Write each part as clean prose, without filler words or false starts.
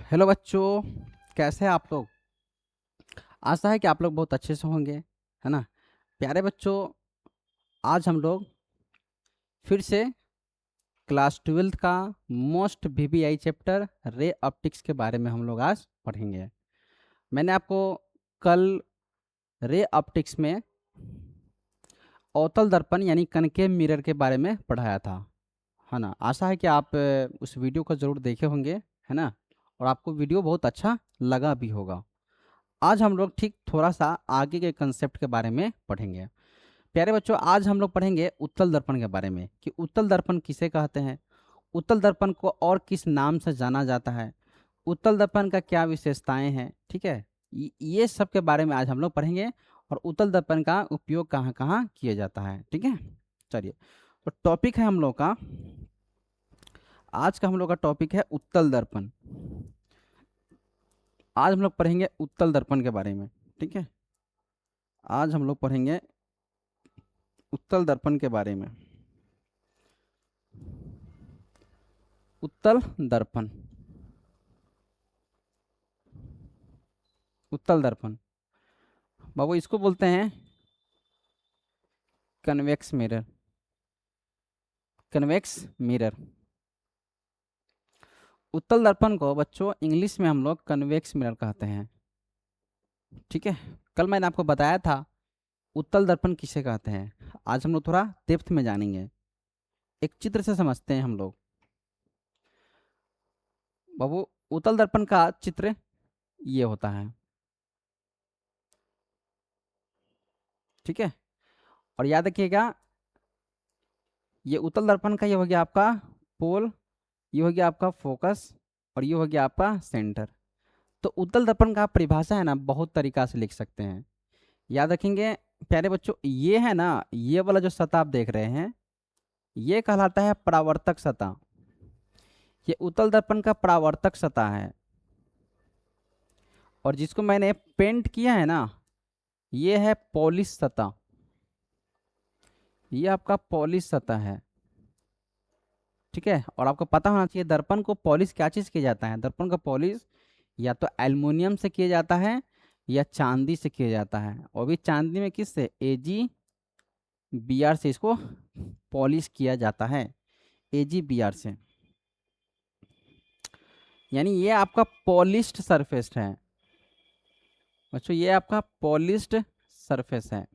Hello बच्चों, कैसे हैं आप लोग। आशा है कि आप लोग बहुत अच्छे से होंगे, है ना। प्यारे बच्चों, आज हम लोग फिर से क्लास 12th का most VVI chapter ray optics के बारे में हम लोग आज पढ़ेंगे। मैंने आपको कल रे ऑप्टिक्स में अवतल दर्पण यानी कनकेव मिरर के बारे में पढ़ाया था, है ना। आशा है कि आप उस वीडियो को ज़रूर देखे होंगे, है ना, और आपको वीडियो बहुत अच्छा लगा भी होगा। आज हम लोग ठीक थोड़ा सा आगे के कंसेप्ट के बारे में पढ़ेंगे। प्यारे बच्चों, आज हम लोग पढ़ेंगे उत्तल दर्पण के बारे में कि उत्तल दर्पण किसे कहते हैं, उत्तल दर्पण को और किस नाम से जाना जाता है, उत्तल दर्पण का क्या विशेषताएं हैं। ठीक है, ये सब के बारे में आज हम लोग पढ़ेंगे और उत्तल दर्पण का उपयोग कहाँ कहाँ किया जाता है। ठीक है, चलिए। तो टॉपिक है हम लोग का, आज का हम लोग का टॉपिक है उत्तल दर्पण। आज हम लोग पढ़ेंगे उत्तल दर्पण के बारे में। ठीक है, आज हम लोग पढ़ेंगे उत्तल दर्पण के बारे में। उत्तल दर्पण, उत्तल दर्पण बाबू इसको बोलते हैं कन्वेक्स मिरर, कन्वेक्स मिरर। उत्तल दर्पण को बच्चों इंग्लिश में हम लोग कन्वेक्स मिरर कहते हैं। ठीक है, कल मैंने आपको बताया था उत्तल दर्पण किसे कहते हैं। आज हम लोग थोड़ा डेप्थ में जानेंगे, एक चित्र से समझते हैं हम लोग। बाबू उत्तल दर्पण का चित्र ये होता है। ठीक है, और याद रखिएगा, ये उत्तल दर्पण का ये हो गया आपका पोल, ये हो गया आपका फोकस, और ये हो गया आपका सेंटर। तो उत्तल दर्पण का परिभाषा है ना, बहुत तरीका से लिख सकते हैं। याद रखेंगे प्यारे बच्चों, ये है ना, ये वाला जो सतह आप देख रहे हैं, ये कहलाता है परावर्तक सतह। ये उत्तल दर्पण का परावर्तक सतह है, और जिसको मैंने पेंट किया है ना, ये है पॉलिश सतह। ये आपका पॉलिश सतह है। ठीक है, और आपको पता होना चाहिए दर्पण को पॉलिश क्या चीज़ किया जाता है। दर्पण का पॉलिश या तो एल्युमिनियम से किया जाता है या चांदी से किया जाता है, और भी चांदी में किससे, एजी बीआर से इसको पॉलिश किया जाता है, एजी बीआर से। यानी ये आपका पॉलिश्ड सरफेस है बच्चों, ये आपका पॉलिश्ड सरफेस है,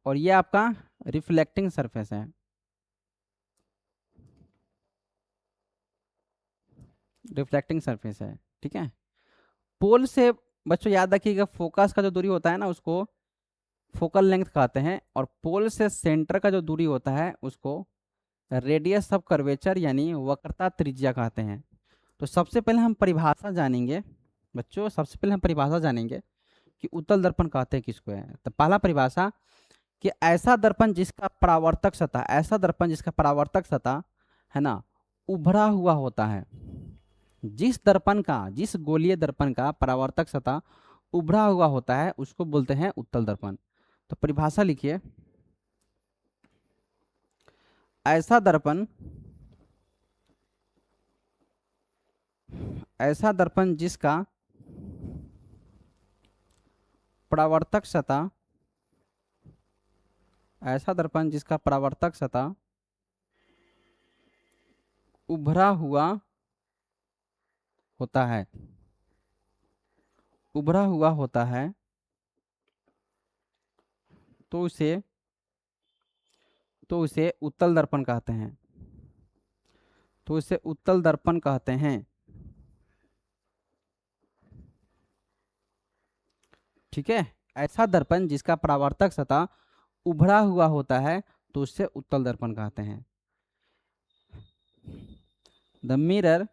और ये आपका रिफ्लेक्टिंग सरफेस है। रिफ्लेक्टिंग सरफेस है। ठीक है, पोल से बच्चों याद रखिएगा, फोकस का जो दूरी होता है ना, उसको फोकल लेंथ कहते हैं, और पोल से सेंटर का जो दूरी होता है उसको रेडियस ऑफ कर्वेचर यानी वक्रता त्रिज्या कहते हैं। तो सबसे पहले हम परिभाषा जानेंगे बच्चों, सबसे पहले हम परिभाषा जानेंगे कि उत्तल दर्पण कहते हैं किसको है। तो पहला परिभाषा कि ऐसा दर्पण जिसका परावर्तक सतह, ऐसा दर्पण जिसका परावर्तक सतह है ना, उभरा हुआ होता है। जिस दर्पण का, जिस गोलीय दर्पण का परावर्तक सतह उभरा हुआ होता है उसको बोलते हैं उत्तल दर्पण। तो परिभाषा लिखिए, ऐसा दर्पण, ऐसा दर्पण जिसका परावर्तक सतह, ऐसा दर्पण जिसका परावर्तक सतह उभरा हुआ होता है, उभरा हुआ होता है, तो उसे उत्तल दर्पण कहते हैं, तो इसे उत्तल दर्पण कहते हैं। ठीक है, ऐसा दर्पण जिसका परावर्तक सतह उभरा हुआ होता है तो उससे उत्तल दर्पण कहते हैं। The mirror,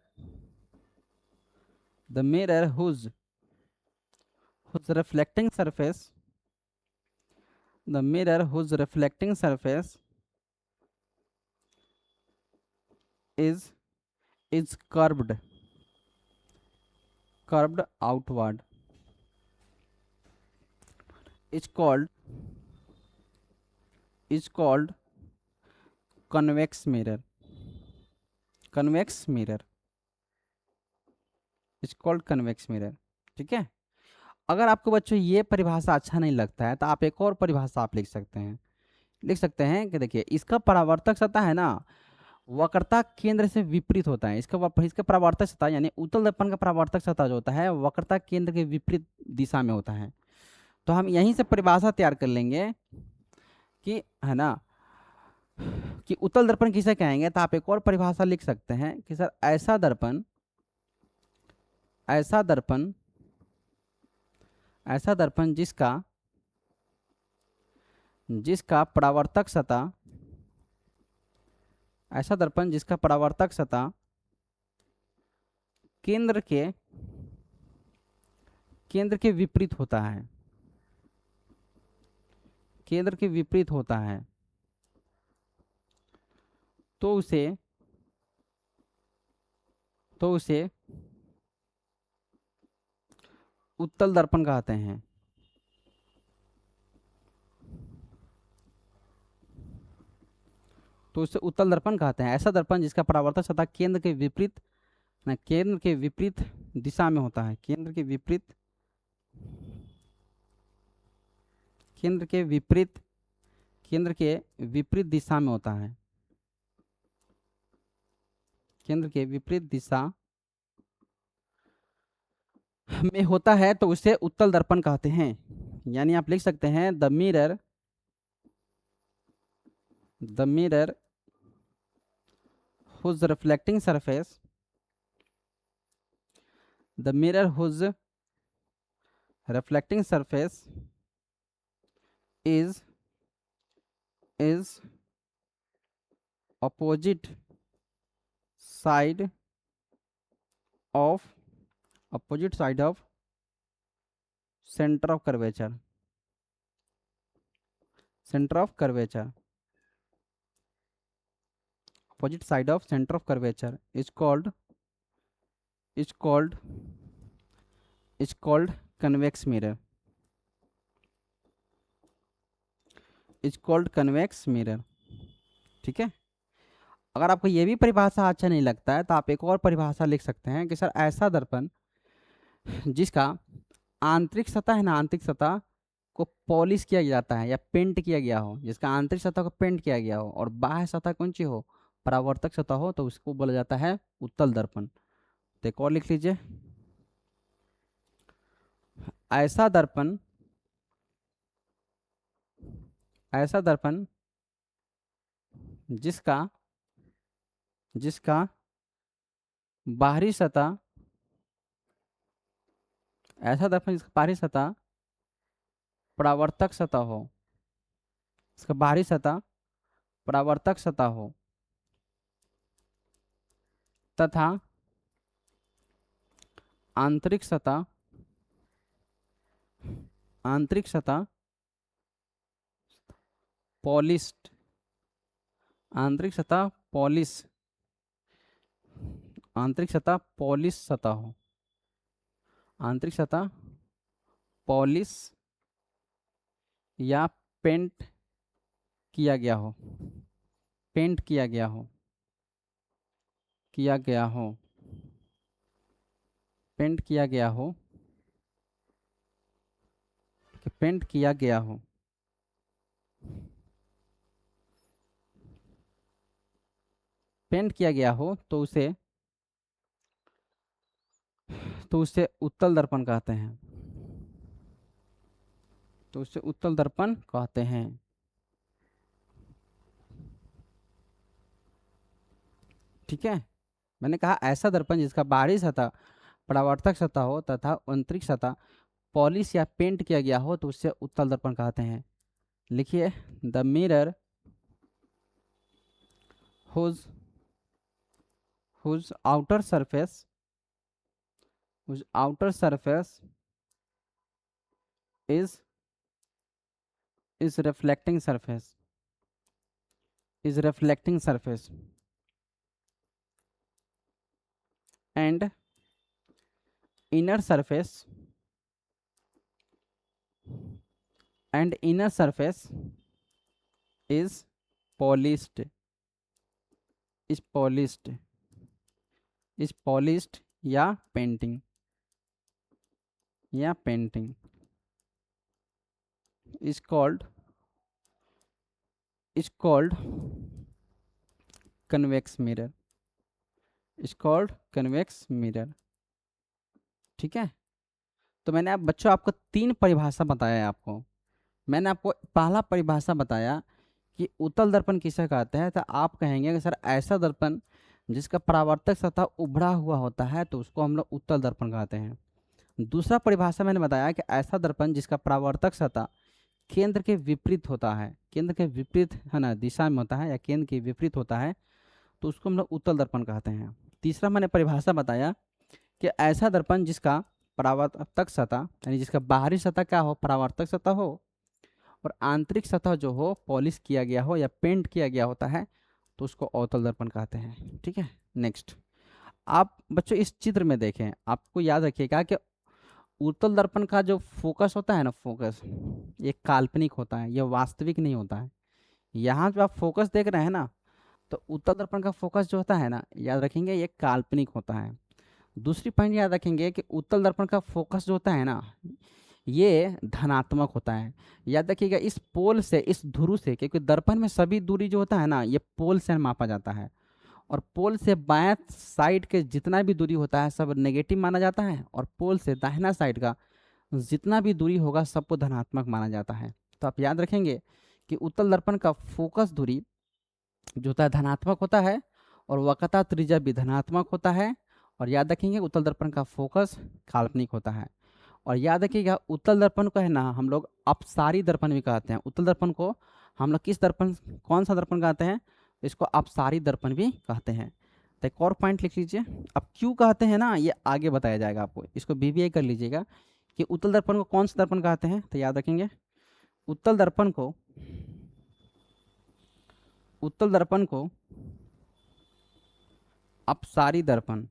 the mirror whose reflecting surface, the mirror whose reflecting surface is is curved outward is called convex mirror, convex mirror। Is called convex mirror. ठीक है। अगर आपको बच्चों ये परिभाषा अच्छा नहीं लगता है तो आप एक और परिभाषा आप लिख सकते हैं। लिख सकते हैं कि देखिए इसका परावर्तक सतह है ना, वक्रता केंद्र से विपरीत होता है। इसका परावर्तक सतह यानी उत्तल दर्पण का परावर्तक सतह जो होता है वक्रता केंद्र के विपरीत दिशा में होता है। तो हम यहीं से परिभाषा तैयार कर लेंगे कि है ना, कि उत्तल दर्पण किसे कहेंगे। तो आप एक और परिभाषा लिख सकते हैं कि सर ऐसा दर्पण, ऐसा दर्पण, ऐसा दर्पण जिसका जिसका परावर्तक सतह, ऐसा दर्पण जिसका परावर्तक सतह केंद्र के विपरीत होता है, केंद्र के विपरीत होता है, तो उसे उत्तल दर्पण कहते हैं। तो उसे उत्तल दर्पण कहते हैं। ऐसा दर्पण जिसका परावर्तक सतह केंद्र के विपरीत, ना केंद्र के विपरीत दिशा में होता है, केंद्र के विपरीत, केंद्र के विपरीत, केंद्र के विपरीत दिशा में होता है, केंद्र के विपरीत दिशा में होता है, तो उसे उत्तल दर्पण कहते हैं। यानी आप लिख सकते हैं the mirror, the mirror whose reflecting surface, the mirror whose reflecting surface is opposite side of, opposite side of center of curvature, center of curvature, opposite side of center of curvature is called, is called, is called convex mirror, is called convex mirror। ठीक है। अगर आपको ये भी परिभाषा अच्छा नहीं लगता है तो आप एक और परिभाषा लिख सकते हैं कि सर ऐसा दर्पण जिसका आंतरिक सतह है ना, आंतरिक सतह को पॉलिश किया जाता है या पेंट किया गया हो, जिसका आंतरिक सतह को पेंट किया गया हो और बाह्य सतह कौन सी हो, परावर्तक सतह हो, तो उसको बोला जाता है उत्तल दर्पण। तो एक और लिख लीजिए, ऐसा दर्पण, ऐसा दर्पण जिसका जिसका बाहरी सतह, ऐसा दर्पण जिसका बाहरी सतह परावर्तक सतह हो, इसका बाहरी सतह परावर्तक सतह हो तथा आंतरिक सतह, आंतरिक सतह पॉलिश्ड, आंतरिक सतह पॉलिश, आंतरिक सतह पॉलिश सतह हो, आंतरिक सतह पॉलिश या पेंट किया गया हो, पेंट किया गया हो, किया गया हो, पेंट किया गया हो, पेंट किया गया हो, पेंट किया गया हो, तो उसे उत्तल दर्पण कहते हैं, तो उसे उत्तल दर्पण कहते हैं। ठीक है। मैंने कहा ऐसा दर्पण जिसका बाहरी सतह परावर्तक सतह हो तथा आंतरिक सतह पॉलिश या पेंट किया गया हो तो उसे उत्तल दर्पण कहते हैं। लिखिए the mirror whose whose outer surface, whose outer surface is reflecting surface, is reflecting surface and inner surface, and inner surface is polished, is polished, is polished या पेंटिंग। या painting is called convex mirror, is called convex mirror. ठीक है, तो मैंने आप बच्चों आपको तीन परिभाषा बताया है आपको। मैंने आपको पहला परिभाषा बताया कि उत्तल दर्पण किसे कहते हैं, तो आप कहेंगे कि सर ऐसा दर्पण जिसका परावर्तक सतह उभड़ा हुआ होता है तो उसको हम लोग उत्तल दर्पण कहते हैं। दूसरा परिभाषा मैंने बताया कि ऐसा दर्पण जिसका परावर्तक सतह केंद्र के विपरीत होता है, केंद्र के विपरीत है ना दिशा में होता है या केंद्र के विपरीत होता है, तो उसको हम लोग उत्तल दर्पण कहते हैं। तीसरा मैंने परिभाषा बताया कि ऐसा दर्पण जिसका परावर्तक सतह यानी जिसका बाहरी सतह क्या हो, परावर्तक सतह हो, और आंतरिक सतह जो हो पॉलिश किया गया हो या पेंट किया गया होता है, तो उसको अवतल दर्पण कहते हैं। ठीक है, नेक्स्ट आप बच्चों इस चित्र में देखें, आपको याद रखिएगा कि उत्तल दर्पण का जो फोकस होता है ना, फोकस ये काल्पनिक होता है, ये वास्तविक नहीं होता है। यहाँ जो आप फोकस देख रहे हैं ना, तो उत्तल दर्पण का फोकस जो होता है ना, याद रखेंगे ये काल्पनिक होता है। दूसरी पॉइंट याद रखेंगे कि उत्तल दर्पण का फोकस जो होता है ना, ये धनात्मक होता है। याद रखिएगा इस पोल से, इस ध्रुव से, क्योंकि दर्पण में सभी दूरी जो होता है ना ये पोल से मापा जाता है, और पोल से बाएं साइड के जितना भी दूरी होता है सब नेगेटिव माना जाता है, और पोल से दाहिना साइड का जितना भी दूरी होगा सबको धनात्मक माना जाता है। तो आप याद रखेंगे कि उत्तल दर्पण का फोकस दूरी जो होता है धनात्मक होता है, और वक्रता त्रिज्या भी धनात्मक होता है। और याद रखेंगे उत्तल दर्पण का फोकस काल्पनिक होता है। और याद रखिएगा उत्तल दर्पण को है ना हम लोग अपसारी दर्पण भी कहते हैं। उत्तल दर्पण को हम लोग किस दर्पण, कौन सा दर्पण कहते हैं, इसको अपसारी दर्पण भी कहते हैं। तो एक और पॉइंट लिख लीजिए, अब क्यों कहते हैं ना ये आगे बताया जाएगा आपको, इसको बीबीए कर लीजिएगा कि उत्तल दर्पण को कौन सा दर्पण कहते हैं। तो याद रखेंगे उत्तल दर्पण को, उत्तल दर्पण को अपसारी दर्पण,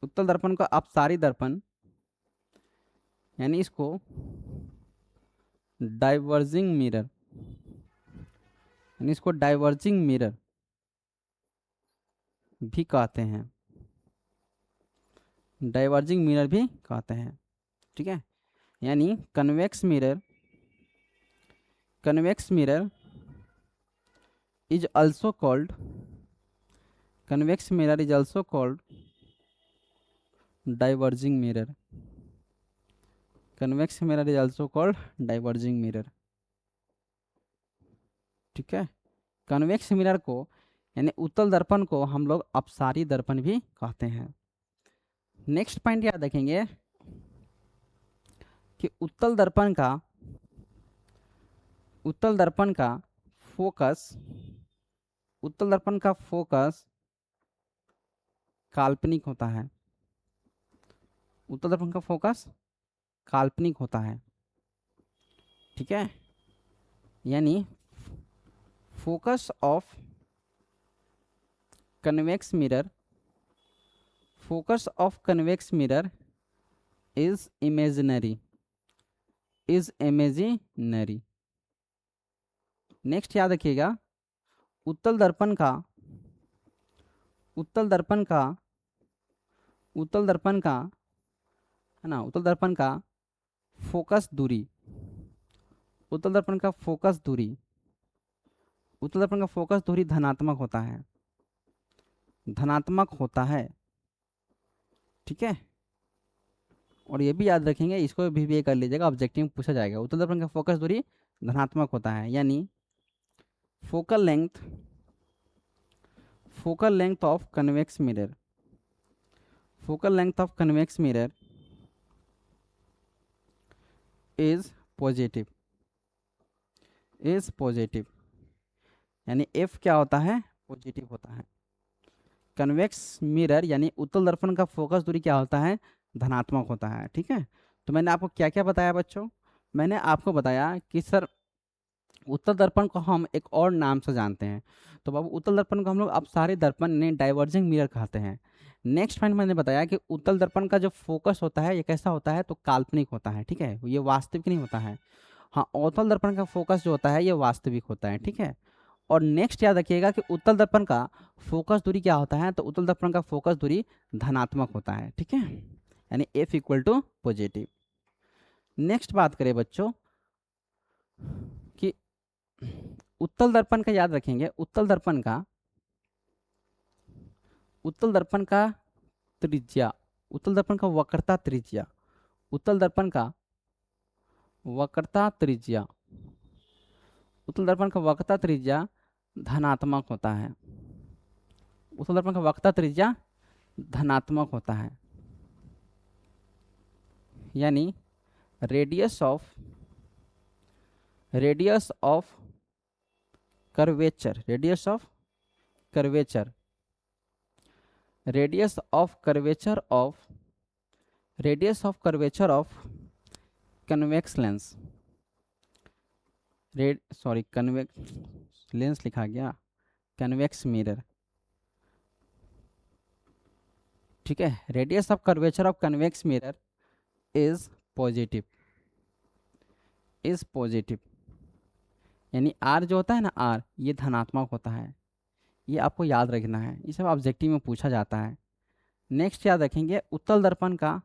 उत्तल दर्पण को अपसारी दर्पण यानी इसको डाइवर्जिंग मिरर, यानी इसको डाइवर्जिंग मिरर भी कहते हैं, डाइवर्जिंग मिरर भी कहते हैं। ठीक है, यानी convex mirror, convex mirror is also called, convex mirror is also called diverging mirror, convex mirror is also called diverging mirror। ठीक है, कन्वेक्स मिरर को यानी उत्तल दर्पण को हम लोग अपसारी दर्पण भी कहते हैं। नेक्स्ट पॉइंट याद रखेंगे कि उत्तल दर्पण का, उत्तल दर्पण का फोकस, उत्तल दर्पण का फोकस काल्पनिक होता है, उत्तल दर्पण का फोकस काल्पनिक होता है। ठीक है, यानी focus of convex mirror, focus of convex mirror is imaginary, is imaginary. Next याद रखिएगा उत्तल दर्पण का, उत्तल दर्पण का, उत्तल दर्पण का है ना, उत्तल दर्पण का फोकस दूरी, उत्तल दर्पण का फोकस दूरी, उत्तल दर्पण का फोकस दूरी धनात्मक होता है, धनात्मक होता है। ठीक है, और ये भी याद रखेंगे, इसको भी कर लीजिएगा, ऑब्जेक्टिव में पूछा जाएगा। उत्तल दर्पण का फोकस दूरी धनात्मक होता है, यानी focal length, focal length of convex mirror, focal length of convex mirror is positive, is positive, यानी एफ क्या होता है, पॉजिटिव होता है। कन्वेक्स मिरर यानी उत्तल दर्पण का फोकस दूरी क्या होता है, धनात्मक होता है। ठीक है, तो मैंने आपको क्या क्या बताया बच्चों, मैंने आपको बताया कि सर उत्तल दर्पण को हम एक और नाम से जानते हैं, तो बाबू उत्तल दर्पण को हम लोग अपसारी दर्पण ने डाइवर्जिंग मिरर कहते हैं। नेक्स्ट पॉइंट मैंने बताया कि उत्तल दर्पण का जो फोकस होता है ये कैसा होता है, तो काल्पनिक होता है। ठीक है, ये वास्तविक नहीं होता है। हाँ, अवतल दर्पण का फोकस जो होता है ये वास्तविक होता है। ठीक है, और नेक्स्ट याद रखिएगा कि उत्तल दर्पण का फोकस दूरी क्या होता है, तो उत्तल दर्पण का फोकस दूरी धनात्मक होता है। ठीक है, यानी F equal to positive. Next बात करें बच्चों कि उत्तल दर्पण का याद रखेंगे, उत्तल दर्पण का त्रिज्या, उत्तल दर्पण का वक्रता त्रिज्या, उत्तल दर्पण का वक्रता त्रिज्या, उत्तल दर्पण का वक्रता त्रिज्या धनात्मक होता है। उत्तल दर्पण का वक्रता त्रिज्या धनात्मक होता है, यानी radius of curvature, radius of curvature of convex lens, convex lens लिखा गया, कन्वेक्स मिरर, ठीक है। Radius of curvature of convex mirror is positive, यानी आर जो होता है ना, आर ये धनात्मक होता है। ये आपको याद रखना है, ये सब ऑब्जेक्टिव में पूछा जाता है। नेक्स्ट याद रखेंगे उत्तल दर्पण का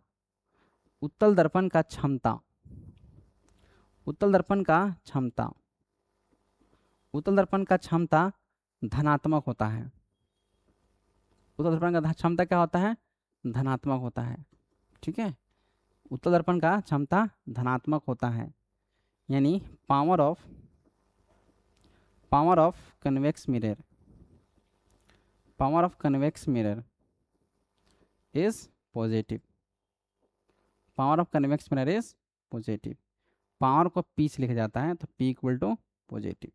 क्षमता, उत्तल दर्पण का क्षमता धनात्मक होता है। उत्तल दर्पण का क्षमता क्या होता है? धनात्मक होता है, ठीक है। उत्तल दर्पण का क्षमता धनात्मक होता है, यानी power of convex mirror is positive, power को पी से लिखा जाता है, तो पी इक्वल टू पॉजिटिव,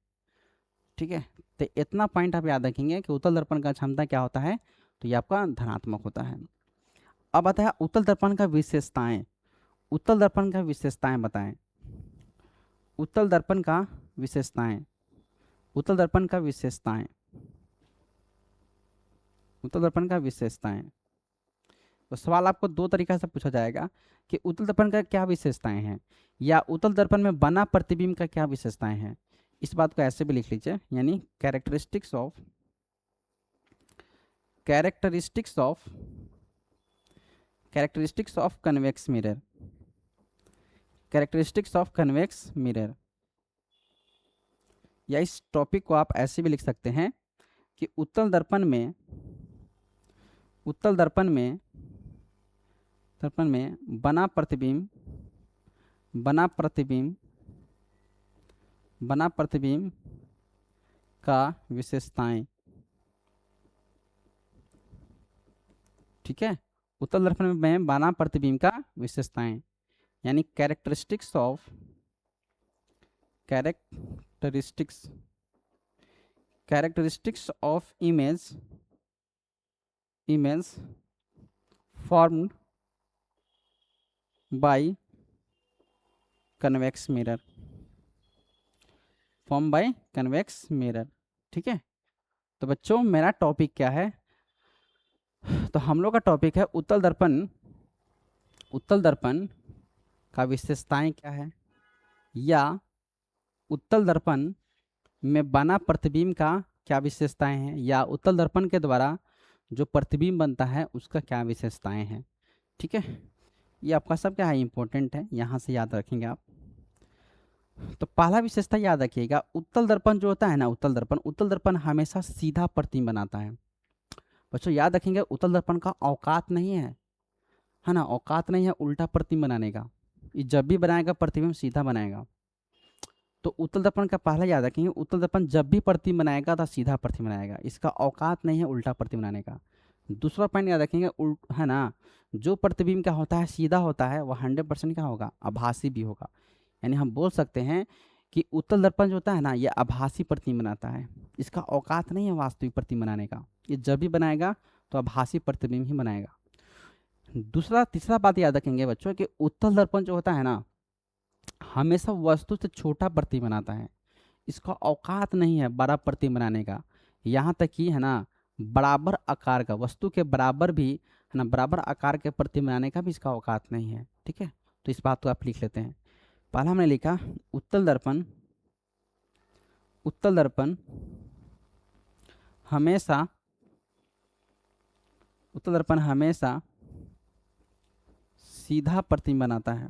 ठीक है। तो इतना पॉइंट आप याद रखेंगे कि उत्तल दर्पण का क्षमता क्या होता है, तो ये आपका धनात्मक होता है। अब आता है उत्तल दर्पण का विशेषताएं, उत्तल दर्पण का विशेषताएं बताएं, उत्तल दर्पण का विशेषताएं, उत्तल दर्पण का विशेषताएं, उत्तल दर्पण का विशेषताएं। तो सवाल आपको दो तरीका से पूछा जाएगा कि उत्तल दर्पण का क्या विशेषताएं हैं, या उत्तल दर्पण में बना प्रतिबिंब का क्या विशेषताएं हैं। इस बात को ऐसे भी लिख लीजिए, यानी characteristics of convex mirror, characteristics of convex mirror. या इस टॉपिक को आप ऐसे भी लिख सकते हैं कि उत्तल दर्पण में बना प्रतिबिंब का विशेषताएं, ठीक है। उत्तल दर्पण में बना प्रतिबिंब का विशेषताएं, यानी characteristics of image formed by convex mirror, ठीक है। तो बच्चों मेरा टॉपिक क्या है, तो हम लोग का टॉपिक है उत्तल दर्पण का विशेषताएं क्या है, या उत्तल दर्पण में बना प्रतिबिंब का क्या विशेषताएं हैं, या उत्तल दर्पण के द्वारा जो प्रतिबिंब बनता है उसका क्या विशेषताएं हैं, ठीक है। ये आपका सब क्या है, इंपॉर्टेंट है, यहाँ से याद रखेंगे आप। तो पहला विशेषता याद रखिएगा, उत्तल दर्पण जो होता है ना, उत्तल दर्पण हमेशा सीधा प्रतिबिंब बनाता है। बच्चों याद रखेंगे उत्तल दर्पण का औकात नहीं है ना, औकात नहीं है उल्टा प्रतिबिंब बनाने का। ये जब भी बनाएगा प्रतिबिंब सीधा बनाएगा। तो उत्तल दर्पण का पहला याद रखेंगे, उत्तल दर्पण जब भी प्रतिबिंब बनाएगा तो सीधा प्रतिबिंब बनाएगा, इसका औकात नहीं है उल्टा प्रतिबिंब बनाने का। दूसरा पॉइंट याद रखेंगे, है ना, जो प्रतिबिंब क्या होता है, सीधा होता है, वह 100% क्या होगा, आभासी भी होगा। यानी हम बोल सकते हैं कि उत्तल दर्पण जो होता है ना, ये आभासी प्रतिबिंब बनाता है, इसका औकात नहीं है वास्तविक प्रतिबिंब बनाने का। ये जब भी बनाएगा तो आभासी प्रतिबिंब ही बनाएगा। तीसरा बात याद रखेंगे बच्चों कि उत्तल दर्पण जो होता है ना, हमेशा वस्तु से छोटा प्रतिबिंब बनाता है, इसका औकात नहीं है बड़ा प्रतिबिंब बनाने का। यहाँ तक कि है ना, बराबर आकार का, वस्तु के बराबर भी है ना, बराबर आकार के प्रतिबिंब बनाने का भी इसका औकात नहीं है, ठीक है। तो इस बात को आप लिख लेते हैं। पहला हमने लिखा उत्तल दर्पण हमेशा सीधा प्रतिबिंब बनाता है।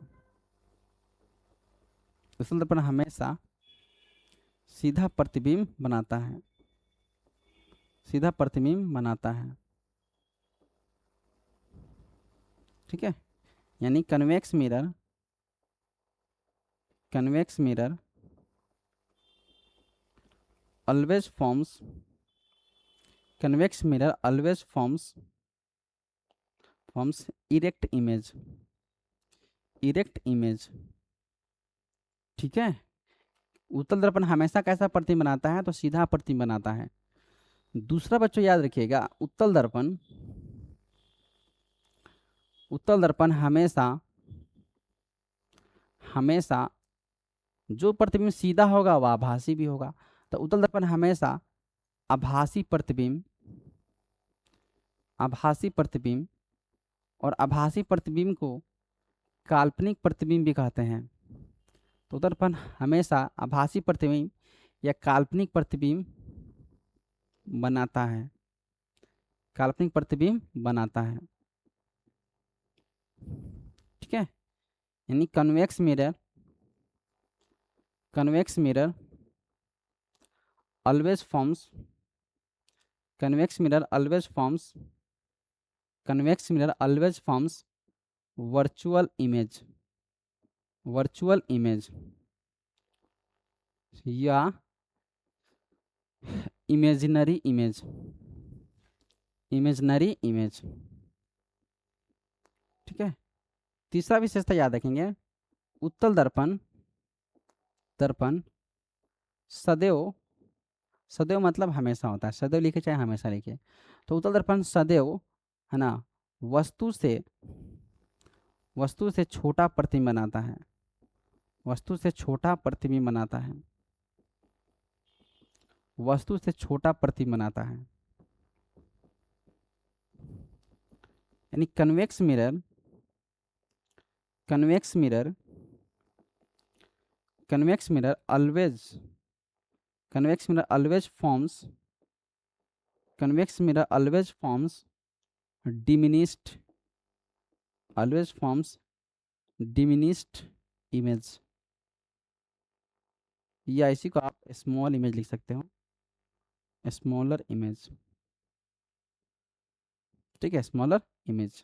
उत्तल दर्पण हमेशा सीधा प्रतिबिंब बनाता है, सीधा प्रतिबिंब बनाता है। ठीक है, यानी convex mirror, convex mirror always forms, convex mirror always forms erect image, erect image। ठीक है, उत्तल दर्पण हमेशा कैसा प्रतिबिंब बनाता है, तो सीधा प्रतिबिंब बनाता है। दूसरा बच्चों याद रखिएगा, उत्तल दर्पण, उत्तल दर्पण हमेशा हमेशा जो प्रतिबिंब सीधा होगा वह आभासी भी होगा। तो उत्तल दर्पण हमेशा आभासी प्रतिबिंब, आभासी प्रतिबिंब और आभासी प्रतिबिंब को काल्पनिक प्रतिबिंब भी कहते हैं। तो उत्तल दर्पण हमेशा आभासी प्रतिबिंब या काल्पनिक प्रतिबिंब बनाता है, काल्पनिक प्रतिबिंब बनाता है। ठीक है, यानी convex mirror, convex mirror always forms, convex mirror always forms, convex mirror always forms virtual image, virtual image या इमेजिनरी इमेज, इमेजिनरी इमेज। ठीक है, तीसरा विशेषता याद रखेंगे, उत्तल दर्पण, दर्पण सदैव, सदैव मतलब हमेशा होता है, सदैव लिखे चाहे हमेशा लिखे। तो उत्तल दर्पण सदैव, है ना, वस्तु से, वस्तु से छोटा प्रतिबिंब बनाता है, वस्तु से छोटा प्रतिबिंब बनाता है, वस्तु से छोटा प्रतिबिंब बनाता है। यानी convex mirror, convex mirror, convex mirror always, convex mirror always forms, convex mirror always forms diminished, always forms diminished image, या इसी को आप स्मॉल इमेज लिख सकते हो, स्मॉलर इमेज। ठीक है, स्मॉलर इमेज।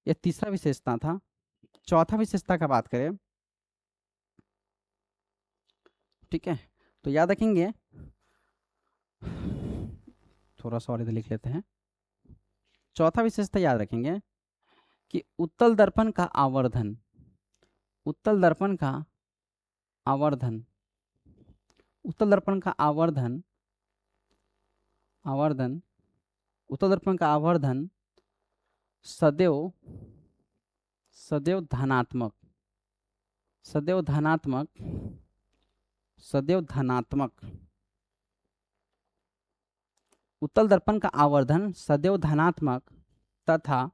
ये तीसरा विशेषता था। चौथा विशेषता का बात करें, ठीक है, तो याद रखेंगे, थोड़ा सा और इधर लिख लेते हैं। चौथा विशेषता याद रखेंगे कि उत्तल दर्पण का आवर्धन, उत्तल दर्पण का आवर्धन, उत्तल दर्पण का आवर्धन, आवर्धन, उत्तल दर्पण का आवर्धन सदैव, सदैव धनात्मक, सदैव धनात्मक, सदैव धनात्मक, उत्तल दर्पण का आवर्धन सदैव धनात्मक तथा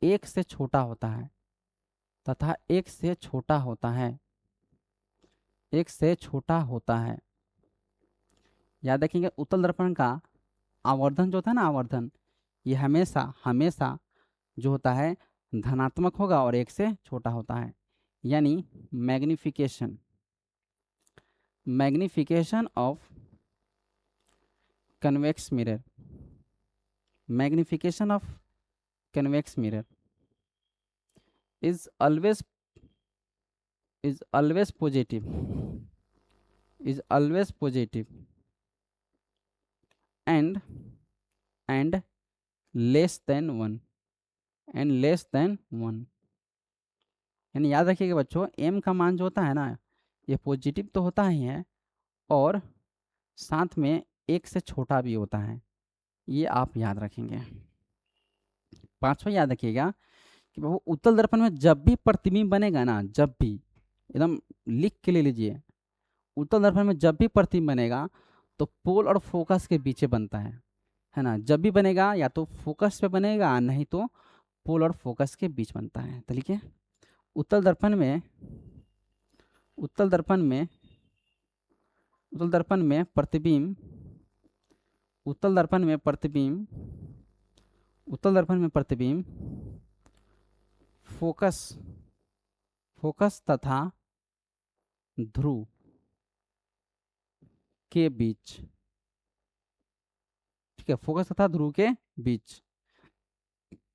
एक से छोटा होता है, तथा एक से छोटा होता है, एक से छोटा होता है। याद रखेंगे, उत्तल दर्पण का आवर्धन जो होता है ना, आवर्धन, ये हमेशा हमेशा जो होता है धनात्मक होगा और एक से छोटा होता है। यानी magnification, magnification of convex mirror, magnification of convex mirror is always, is always positive, is always positive and less than 1, and less than 1। यानी याद रखिएगा बच्चों, m का मान जो होता है ना, ये पॉजिटिव तो होता ही है और साथ में एक से छोटा भी होता है, ये आप याद रखेंगे। पांचवा याद रखिएगा कि वो उत्तल दर्पण में जब भी प्रतिबिंब बनेगा ना, जब भी, एकदम लिख के ले लीजिए, उत्तल दर्पण में जब भी प्रतिबिंब बनेगा तो पोल और फोकस के बीच बनता है ना। जब भी बनेगा या तो फोकस पे बनेगा, नहीं तो पोल और फोकस के बीच बनता है। तो लिखिए, उत्तल दर्पण में, उत्तल दर्पण में, उत्तल दर्पण में प्रतिबिंब, उत्तल दर्पण में प्रतिबिंब, उत्तल दर्पण में प्रतिबिंब फोकस फोकस तथा ध्रुव के बीच, ठीक है, फोकस तथा ध्रुव के बीच,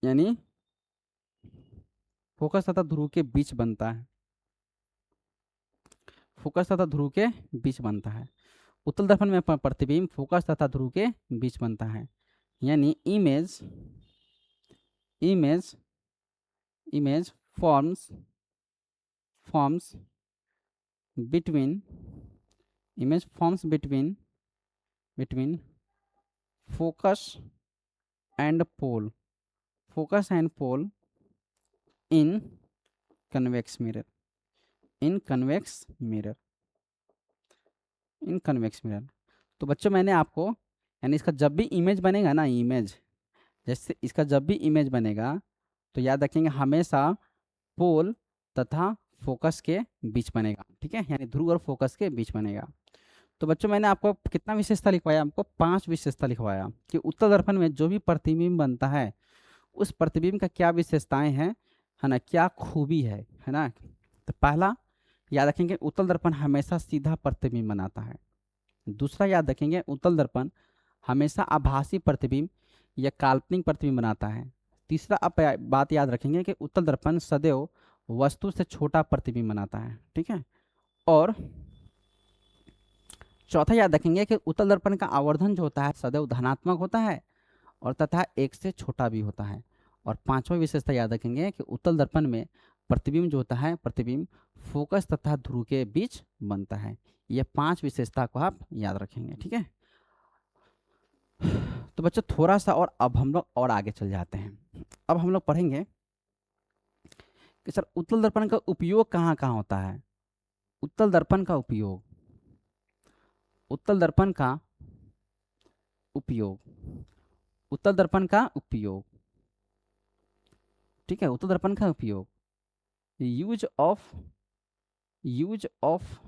यानी फोकस तथा ध्रुव के बीच बनता है, फोकस तथा ध्रुव के बीच बनता है। उत्तल दर्पण में प्रतिबिंब फोकस तथा ध्रुव के बीच बनता है, यानी image image image forms forms between image forms between focus and pole, focus and pole in convex mirror, in convex mirror, in convex mirror. तो बच्चों मैंने आपको, यानी इसका जब भी इमेज बनेगा ना, इमेज जैसे इसका जब भी इमेज बनेगा तो याद रखेंगे हमेशा पोल तथा फोकस के बीच बनेगा, ठीक है, यानी ध्रुव और फोकस के बीच बनेगा। तो बच्चों मैंने आपको कितना विशेषता लिखवाया, आपको 5 विशेषता लिखवाया कि उत्तल दर्पण में जो भी प्रतिबिंब बनता है उस प्रतिबिंब का क्या विशेषताएं हैं, है ना, क्या खूबी है ना। तो पहला याद रखेंगे उत्तल दर्पण हमेशा सीधा प्रतिबिंब बनाता है। दूसरा याद रखेंगे उत्तल दर्पण हमेशा आभासी प्रतिबिंब या काल्पनिक प्रतिबिंब बनाता है। तीसरा आप बात याद रखेंगे कि उत्तल दर्पण सदैव वस्तु से छोटा प्रतिबिंब बनाता है, ठीक है। और चौथा याद रखेंगे कि उत्तल दर्पण का आवर्धन जो होता है सदैव धनात्मक होता है और तथा 1 से छोटा भी होता है। और पांचवा विशेषता याद रखेंगे कि उत्तल दर्पण में प्रतिबिंब जो होता है, प्रतिबिंब फोकस तथा ध्रुव के बीच बनता है। ये 5 विशेषता को आप याद रखेंगे, ठीक है। तो बच्चों थोड़ा सा और अब हम लोग और आगे चल जाते हैं। अब हम लोग पढ़ेंगे कि सर उत्तल दर्पण का उपयोग कहाँ कहाँ होता है। उत्तल दर्पण का उपयोग, उत्तल दर्पण का उपयोग, उत्तल दर्पण का उपयोग, ठीक है, उत्तल दर्पण का उपयोग, use of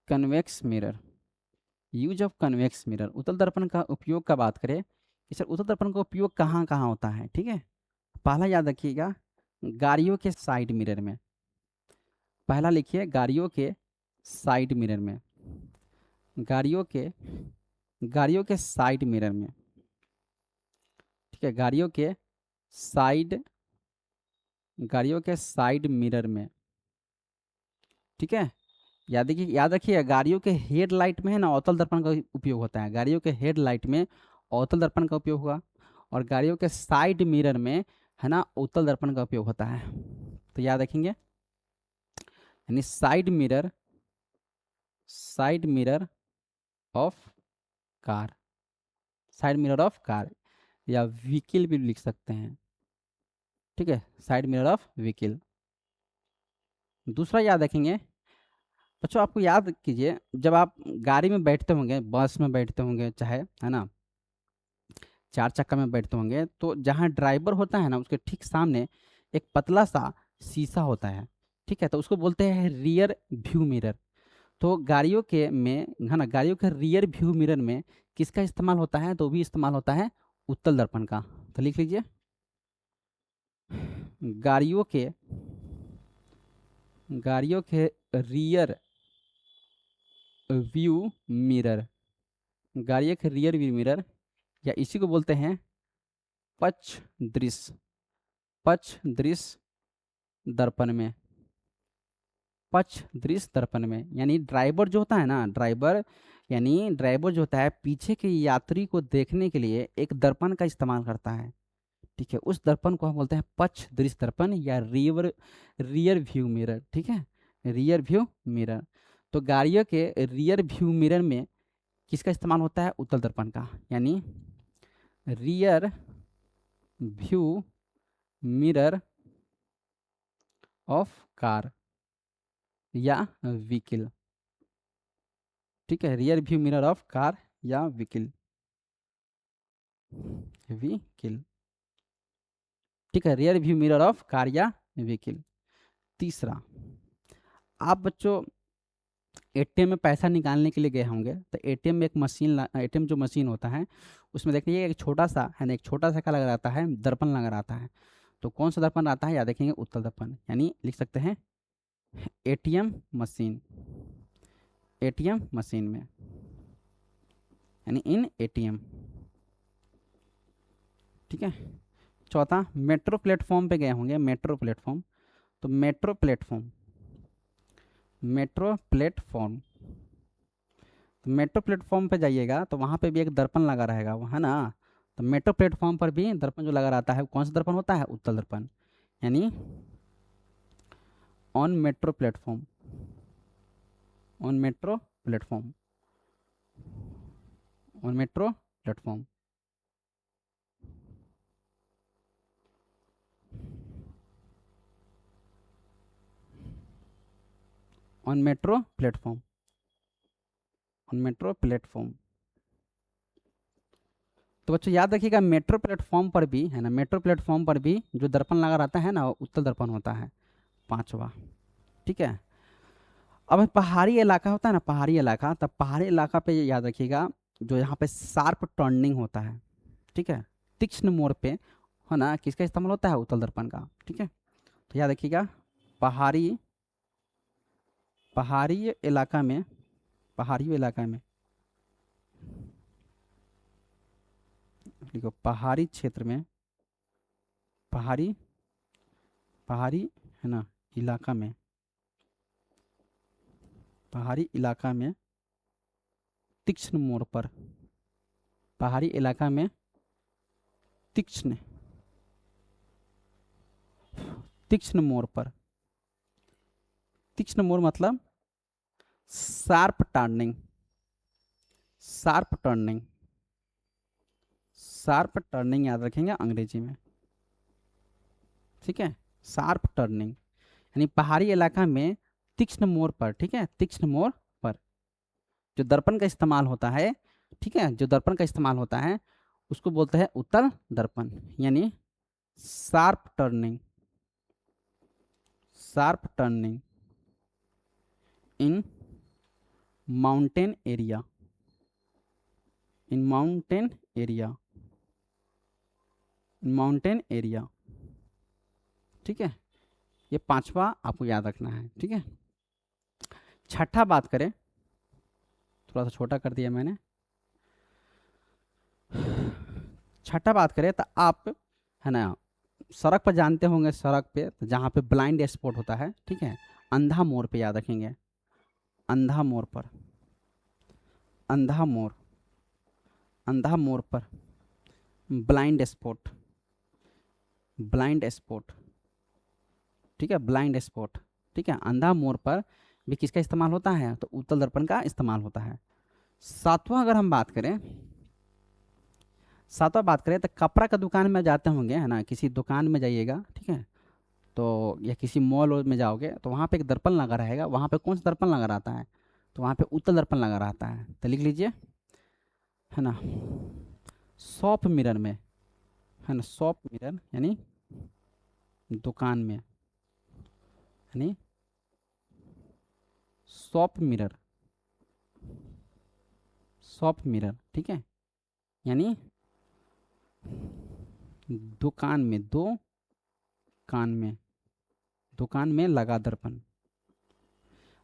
convex mirror, use of convex mirror. उत्तल दर्पण का उपयोग का बात करें कि सर उत्तल दर्पण का उपयोग कहाँ कहाँ होता है, ठीक है। पहला याद रखिएगा गाड़ियों के साइड मिरर में, पहला लिखिए गाड़ियों के साइड मिरर में, गाड़ियों के साइड मिरर में, ठीक है, गाड़ियों के साइड मिरर में, ठीक है। याद रखिए गाड़ियों के हेडलाइट में है ना अवतल दर्पण का उपयोग होता है, गाड़ियों के हेडलाइट में अवतल दर्पण का उपयोग होगा और गाड़ियों के साइड मिरर में है ना उत्तल दर्पण का उपयोग होता है। तो याद रखेंगे यानी side mirror of car, side mirror of car या व्हीकल भी लिख सकते हैं, ठीक है, साइड मिरर ऑफ व्हीकल। दूसरा याद रखेंगे बच्चों, आपको याद कीजिए जब आप गाड़ी में बैठते होंगे, बस में बैठते होंगे चाहे, है ना, 4 चक्का में बैठते होंगे, तो जहाँ ड्राइवर होता है ना उसके ठीक सामने एक पतला सा शीशा होता है, ठीक है, तो उसको बोलते हैं रियर व्यू मिरर। तो गाड़ियों के में है ना, गाड़ियों के रियर व्यू मिरर में किसका इस्तेमाल होता है, तो भी इस्तेमाल होता है उत्तल दर्पण का। तो लिख लीजिए गाड़ियों के रियर व्यू मिरर, गाड़ियों के रियर व्यू मिरर या इसी को बोलते हैं पक्ष दृश्य दर्पण में, पक्ष दृश्य दर्पण में, यानी ड्राइवर जो होता है ना, ड्राइवर जो होता है पीछे के यात्री को देखने के लिए एक दर्पण का इस्तेमाल करता है, ठीक है, उस दर्पण को हम बोलते हैं पक्ष दृश्य दर्पण या रियर व्यू मिरर, ठीक है, रियर व्यू मिरर। तो गाड़ियों के रियर व्यू मिरर में किसका इस्तेमाल होता है, उत्तल दर्पण का, यानी rear view mirror of car या व्हीकल, ठीक है, rear view mirror of car या व्हीकल, ठीक है, rear view mirror of car या व्हीकल। तीसरा, आप बच्चों एटीएम में पैसा निकालने के लिए गए होंगे, तो एटीएम में एक मशीन, एटीएम जो मशीन होता है उसमें देखिए एक छोटा सा है ना, एक छोटा सा क्या लगा रहता है, दर्पण लगा रहता है। तो कौन सा दर्पण आता है, याद रखेंगे उत्तल दर्पण। यानी लिख सकते हैं एटीएम मशीन, एटीएम मशीन में, यानी इन एटीएम। ठीक है। चौथा, मेट्रो प्लेटफॉर्म पे गए होंगे, मेट्रो प्लेटफॉर्म, तो मेट्रो प्लेटफॉर्म, मेट्रो प्लेटफॉर्म, तो मेट्रो प्लेटफॉर्म पे जाइएगा तो वहाँ पे भी एक दर्पण लगा रहेगा, वो है ना। तो मेट्रो प्लेटफॉर्म पर भी दर्पण जो लगा रहता है, कौन सा दर्पण होता है, उत्तल दर्पण। यानी on metro platform, on metro platform, on metro platform. On metro platform, on metro platform. तो बच्चों याद रखिएगा मेट्रो प्लेटफॉर्म पर भी, है ना, मेट्रो प्लेटफॉर्म पर भी जो दर्पण लगा रहता है ना, वो उत्तल दर्पण होता है, पांचवा। ठीक है। अब पहाड़ी इलाका होता है ना, पहाड़ी इलाका, तब पहाड़ी इलाका पे याद रखिएगा जो यहाँ पे शार्प टर्निंग होता है, ठीक है, तीक्ष्ण मोड़ पे, है ना, किसका इस्तेमाल होता है, उत्तल दर्पण का। ठीक है। तो याद रखिएगा पहाड़ी, पहाड़ी इलाका में, पहाड़ी इलाका में देखो, पहाड़ी क्षेत्र में, पहाड़ी, पहाड़ी, है ना, इलाका में, पहाड़ी इलाका में तीक्ष्ण मोड़ पर, पहाड़ी इलाका में तीक्ष्ण, तीक्ष्ण मोड़ पर, तीक्ष्ण मोड़ मतलब sharp turning, sharp turning, sharp turning याद रखेंगे अंग्रेजी में। ठीक है। शार्प टर्निंग यानी पहाड़ी इलाका में तीक्ष्ण मोड़ पर, ठीक है, तीक्ष्ण मोड़ पर जो दर्पण का इस्तेमाल होता है, ठीक है, जो दर्पण का इस्तेमाल होता है उसको बोलते हैं उत्तल दर्पण, यानी sharp turning, sharp turning in mountain area, in mountain area, in mountain area. ठीक है। ये पांचवा आपको याद रखना है। ठीक है। छठा बात करें, थोड़ा सा छोटा कर दिया मैंने, छठा बात करें तो आप, है ना, सड़क पर जानते होंगे, सड़क पे तो जहाँ पे ब्लाइंड स्पॉट होता है, ठीक है, अंधा मोड़ पे याद रखेंगे, अंधा मोड़ पर, अंधा मोड़, अंधा मोड़ पर ब्लाइंड स्पॉट, ब्लाइंड स्पॉट, ठीक है, ब्लाइंड स्पॉट। ठीक है। अंधा मोड़ पर भी किसका इस्तेमाल होता है, तो उत्तल दर्पण का इस्तेमाल होता है। सातवां अगर हम बात करें, सातवां बात करें तो कपड़ा का दुकान में जाते होंगे, है ना, किसी दुकान में जाइएगा, ठीक है, तो या किसी मॉल में जाओगे तो वहाँ पे एक दर्पण लगा रहेगा, वहाँ पे कौन सा दर्पण लगा रहता है, तो वहाँ पे उत्तल दर्पण लगा रहता है। तो लिख लीजिए, है ना, शॉप मिरर में, है ना, शॉप मिरर यानी दुकान में, यानी शॉप मिरर, शॉप मिरर। ठीक है। यानी दुकान में, दो कान में, दुकान में लगा दर्पण,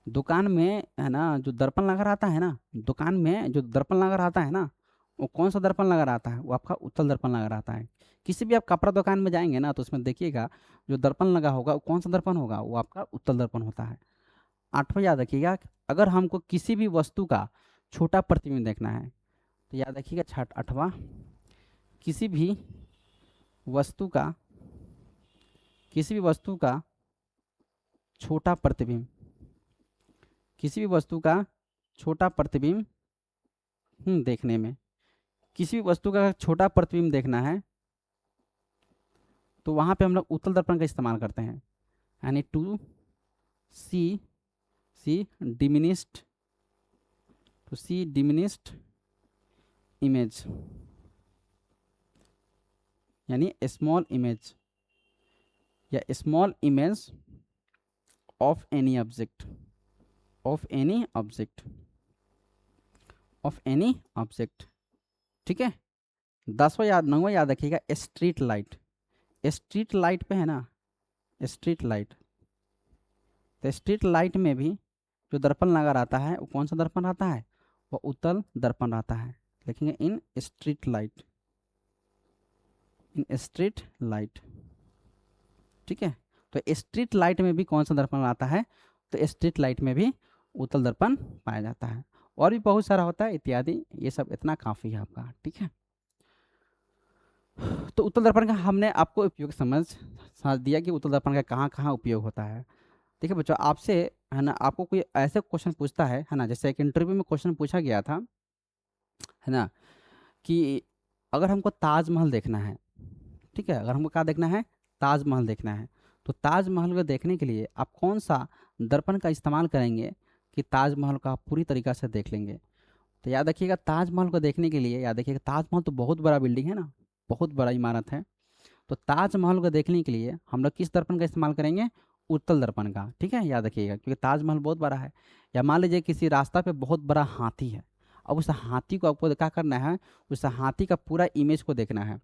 दुकान में, है ना, जो दर्पण लगा रहता है ना, दुकान में जो दर्पण लगा रहता है ना, वो कौन सा दर्पण लगा रहता है, वो आपका उत्तल दर्पण लगा रहता है। किसी भी आप कपड़ा दुकान में जाएंगे ना तो उसमें देखिएगा जो दर्पण लगा होगा वो कौन सा दर्पण होगा, वो आपका उत्तल दर्पण होता है। आठवां याद रखिएगा, अगर हमको किसी भी वस्तु का छोटा प्रतिबिंब देखना है तो याद रखिएगा छठ आठवां, किसी भी वस्तु का, किसी भी वस्तु का छोटा प्रतिबिंब, किसी भी वस्तु का छोटा प्रतिबिंब देखने में, किसी भी वस्तु का छोटा प्रतिबिंब देखना है तो वहाँ पे हम लोग उत्तल दर्पण का इस्तेमाल करते हैं, यानी to see, see diminished, to see diminished image, यानी स्मॉल इमेज या small image of any object, of any object, of any object. ठीक है। 10वां याद, 9वां याद रखिएगा स्ट्रीट लाइट, स्ट्रीट लाइट पे है ना, स्ट्रीट लाइट, तो स्ट्रीट लाइट में भी जो दर्पण लगा रहता है वो कौन सा दर्पण रहता है, वो उत्तल दर्पण रहता है। लिखेंगे इन स्ट्रीट लाइट, इन स्ट्रीट लाइट, ठीक है। तो स्ट्रीट लाइट में भी कौन सा दर्पण आता है, तो स्ट्रीट लाइट में भी उत्तल दर्पण पाया जाता है। और भी बहुत सारा होता है इत्यादि, ये सब इतना काफ़ी है आपका, ठीक है। तो उत्तल दर्पण का हमने आपको उपयोग समझ दिया कि उत्तल दर्पण का कहाँ कहाँ उपयोग होता है। देखिए बच्चों, आपसे है ना, आपको कोई ऐसे क्वेश्चन पूछता है ना, जैसे एक इंटरव्यू में क्वेश्चन पूछा गया था, है ना, कि अगर हमको ताजमहल देखना है, ठीक है, अगर हमको क्या देखना है, ताजमहल देखना है, तो ताजमहल को देखने के लिए आप कौन सा दर्पण का इस्तेमाल करेंगे कि ताजमहल को आप पूरी तरीक़ा से देख लेंगे। तो याद रखिएगा, ताजमहल को देखने के लिए याद रखिएगा, ताजमहल तो बहुत बड़ा बिल्डिंग है ना, बहुत बड़ा इमारत है। तो ताजमहल को देखने के लिए हम लोग किस दर्पण का इस्तेमाल करेंगे, उत्तल दर्पण का, ठीक है, याद रखिएगा, क्योंकि ताजमहल बहुत बड़ा है। या मान लीजिए किसी रास्ता पे बहुत बड़ा हाथी है, अब उस हाथी को आपको क्या करना है, उस हाथी का पूरा इमेज को देखना है।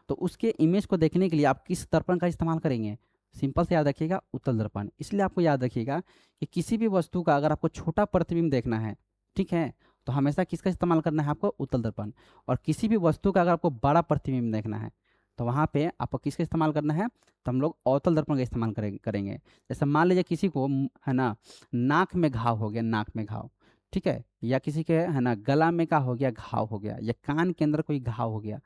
तो उसके इमेज को देखने के लिए आप किस दर्पण का इस्तेमाल करेंगे, सिंपल से याद रखिएगा, उत्तल दर्पण। इसलिए आपको याद रखिएगा कि किसी भी वस्तु का अगर आपको छोटा प्रतिबिंब देखना है, ठीक है, तो हमेशा किसका इस्तेमाल करना है, आपको उत्तल दर्पण। और किसी भी वस्तु का अगर आपको बड़ा प्रतिबिंब देखना है, तो वहाँ पे आपको किसका इस्तेमाल करना है, तो हम लोग अवतल दर्पण का इस्तेमाल करेंगे। जैसे मान लीजिए किसी को है ना, नाक में घाव हो गया, नाक में घाव, ठीक है, या किसी के है ना गला में का हो गया, घाव हो गया, या कान के अंदर कोई घाव हो गया,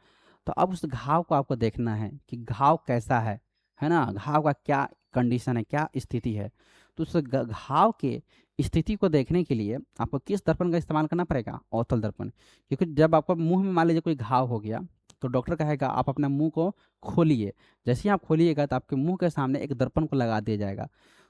तो अब उस घाव को आपको देखना है कि घाव कैसा है ना, घाव का क्या कंडीशन है, क्या स्थिति है। तो उस घाव के स्थिति को देखने के लिए आपको किस दर्पण का इस्तेमाल करना पड़ेगा, अवतल दर्पण। क्योंकि जब आपको मुंह में मान लीजिए कोई घाव हो गया, तो डॉक्टर कहेगा आप अपना मुंह को खोलिए। जैसे ही आप खोलिएगा तो आपके मुंह के सामने एक दर्पण को लगा दिया जाएगा।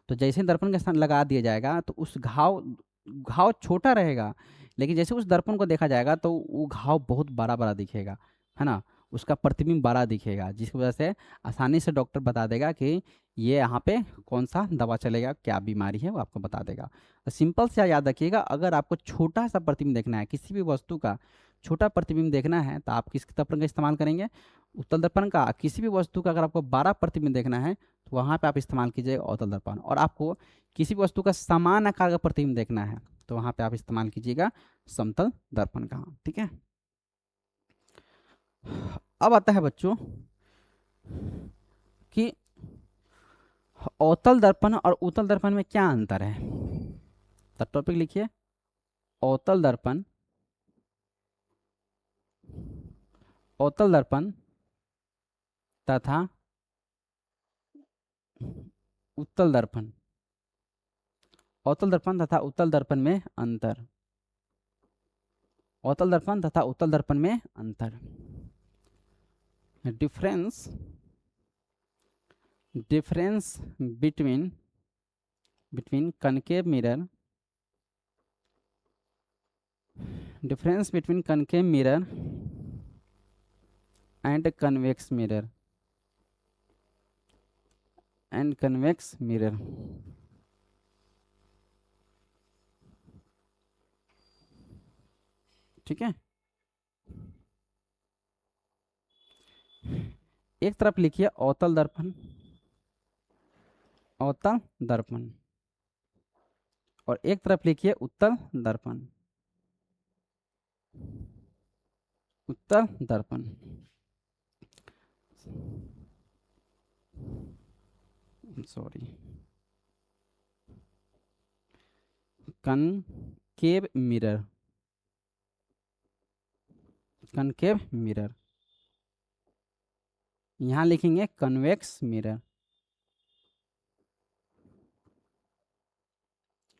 तो जैसे ही दर्पण के सामने लगा दिया जाएगा तो उस घाव घाव छोटा रहेगा, लेकिन जैसे उस दर्पण को देखा जाएगा तो वो घाव बहुत बड़ा बड़ा दिखेगा, है ना, उसका प्रतिबिंब बड़ा दिखेगा, जिसकी वजह से आसानी से डॉक्टर बता देगा कि ये यहाँ पे कौन सा दवा चलेगा, क्या बीमारी है वो आपको बता देगा। तो सिंपल से याद रखिएगा, अगर आपको छोटा सा प्रतिबिंब देखना है, किसी भी वस्तु का छोटा प्रतिबिंब देखना है, तो आप किस दर्पण का इस्तेमाल करेंगे, उत्तल दर्पण का। किसी भी वस्तु का अगर आपको 12 प्रतिबिंब देखना है, तो वहाँ पे आप इस्तेमाल कीजिए अवतल दर्पण। और आपको किसी भी वस्तु का समान आकार का प्रतिबिंब देखना है, तो वहाँ पे आप इस्तेमाल कीजिएगा समतल दर्पण का, ठीक है। अब आता है बच्चों कि अवतल दर्पण और उत्तल दर्पण में क्या अंतर है। तो टॉपिक लिखिए, अवतल दर्पण, अवतल दर्पण तथा उत्तल दर्पण, अवतल दर्पण तथा उत्तल दर्पण में अंतर, अवतल दर्पण तथा उत्तल दर्पण में अंतर। Difference, difference between between concave mirror, difference between concave mirror and convex mirror, and convex mirror. ठीक है, एक तरफ लिखिए अवतल दर्पण, अवतल दर्पण, और एक तरफ लिखिए उत्तल दर्पण, उत्तल दर्पण। Sorry, concave mirror, concave mirror, यहां लिखेंगे कन्वेक्स मिरर,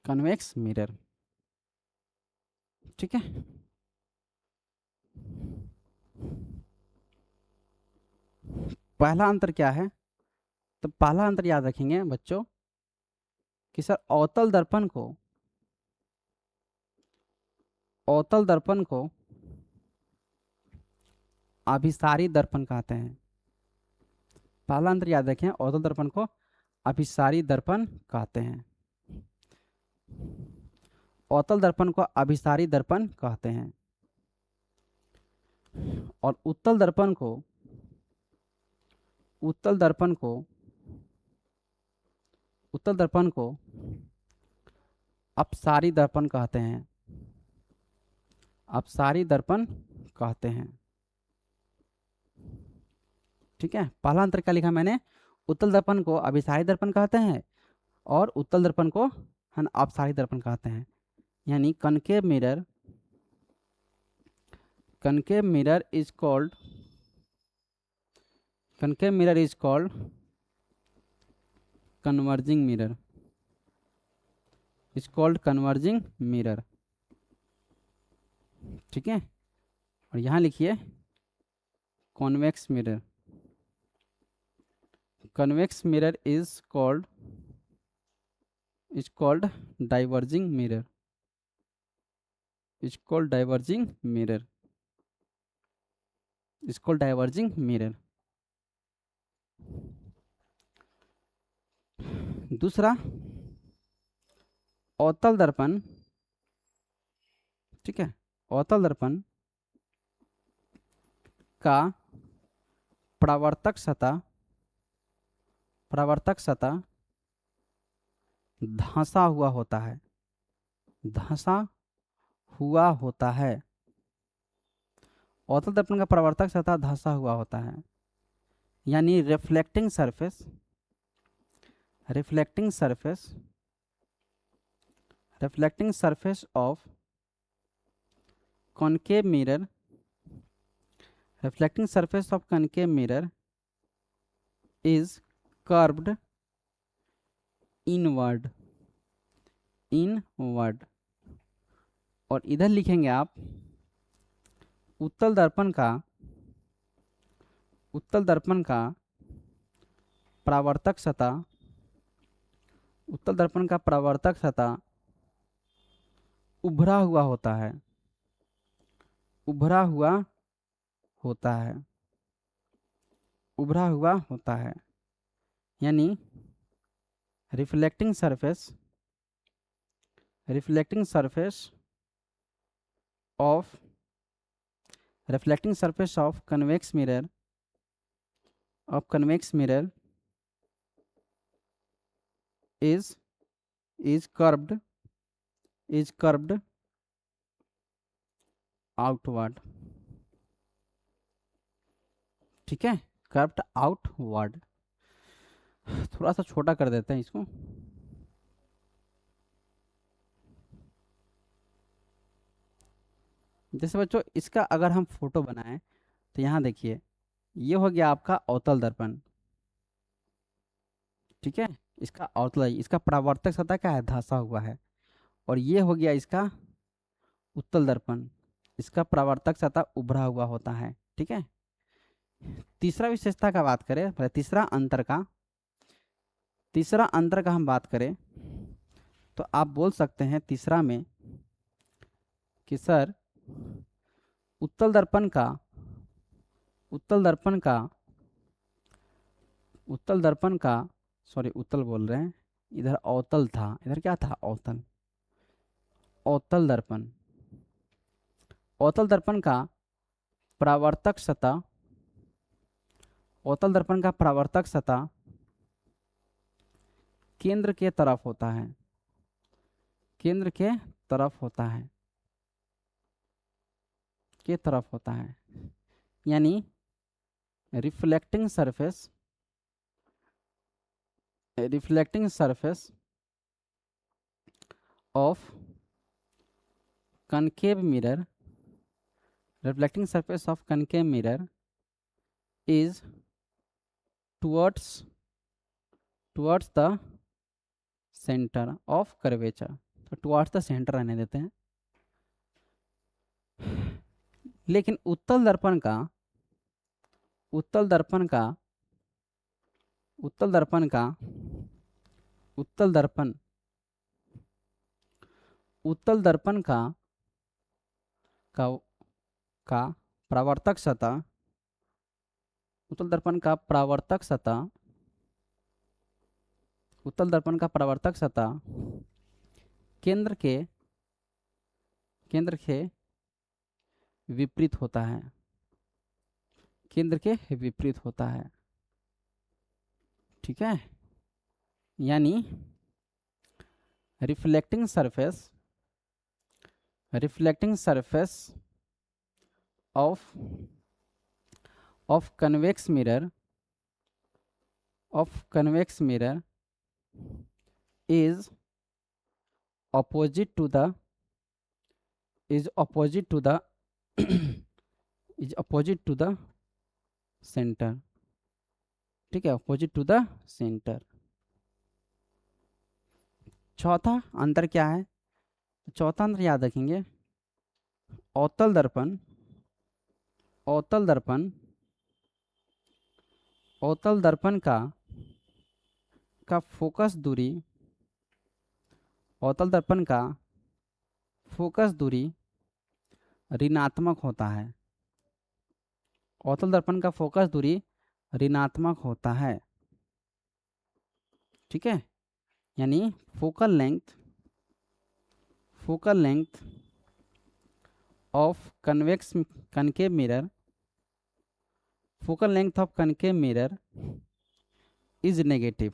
कन्वेक्स मिरर, ठीक है। पहला अंतर क्या है, तो पहला अंतर याद रखेंगे बच्चों कि सर अवतल दर्पण को, अवतल दर्पण को अभिसारी दर्पण कहते हैं। पहला अंतर याद रखें, अवतल दर्पण को अभिसारी दर्पण कहते हैं, अवतल दर्पण को अभिसारी दर्पण कहते हैं। और उत्तल दर्पण को, उत्तल दर्पण को अपसारी दर्पण कहते हैं। अपसारी दर्पण कहते हैं। ठीक है, पहला अंतर क्या लिखा मैंने, उत्तल दर्पण को अभिसारी दर्पण कहते हैं और उत्तल दर्पण को हम अपसारी दर्पण कहते हैं। यानी concave mirror is called converging mirror, ठीक है। और यहाँ लिखिए convex mirror, convex mirror is called diverging mirror, दूसरा अवतल दर्पण, ठीक है, अवतल दर्पण का परावर्तक सतह धंसा हुआ होता है, अवतल दर्पण का परावर्तक सतह धंसा हुआ होता है। यानी reflecting surface of concave mirror is curved inward, और इधर लिखेंगे आप उत्तल दर्पण का परावर्तक सतह उभरा हुआ होता है। यानी reflecting surface of convex mirror is curved outward, ठीक है, कर्व्ड आउटवर्ड। थोड़ा सा छोटा कर देते हैं इसको। जैसे बच्चों इसका अगर हम फोटो बनाएं तो यहाँ देखिए, ये हो गया आपका अवतल दर्पण, ठीक है, इसका परावर्तक सतह क्या है, धंसा हुआ है। और ये हो गया इसका उत्तल दर्पण, इसका परावर्तक सतह उभरा हुआ होता है, ठीक है। तीसरा विशेषता का बात करें, तीसरा अंतर का हम बात करें तो आप बोल सकते हैं तीसरा में कि सर उत्तल दर्पण का सॉरी उत्तल बोल रहे हैं, इधर अवतल था, इधर क्या था, अवतल दर्पण का परावर्तक सतह केंद्र के तरफ होता है, यानी reflecting surface of concave mirror is towards the center of curvature, तो towards the center रहने देते हैं। लेकिन उत्तल दर्पण का परावर्तक सतह केंद्र के विपरीत होता है, ठीक है, यानी reflecting surface, reflecting surface of convex mirror, of convex mirror is opposite to the is opposite to the is opposite to the center, ठीक है, अपोजिट टू द सेंटर। चौथा अंतर क्या है? चौथा अंतर याद रखेंगे, अवतल दर्पण, अवतल दर्पण, अवतल दर्पण का फोकस दूरी, अवतल दर्पण का फोकस दूरी ऋणात्मक होता है, अवतल दर्पण का फोकस दूरी ऋणात्मक होता है, ठीक है, यानी focal length, focal length of convex concave mirror, focal length of concave mirror is negative,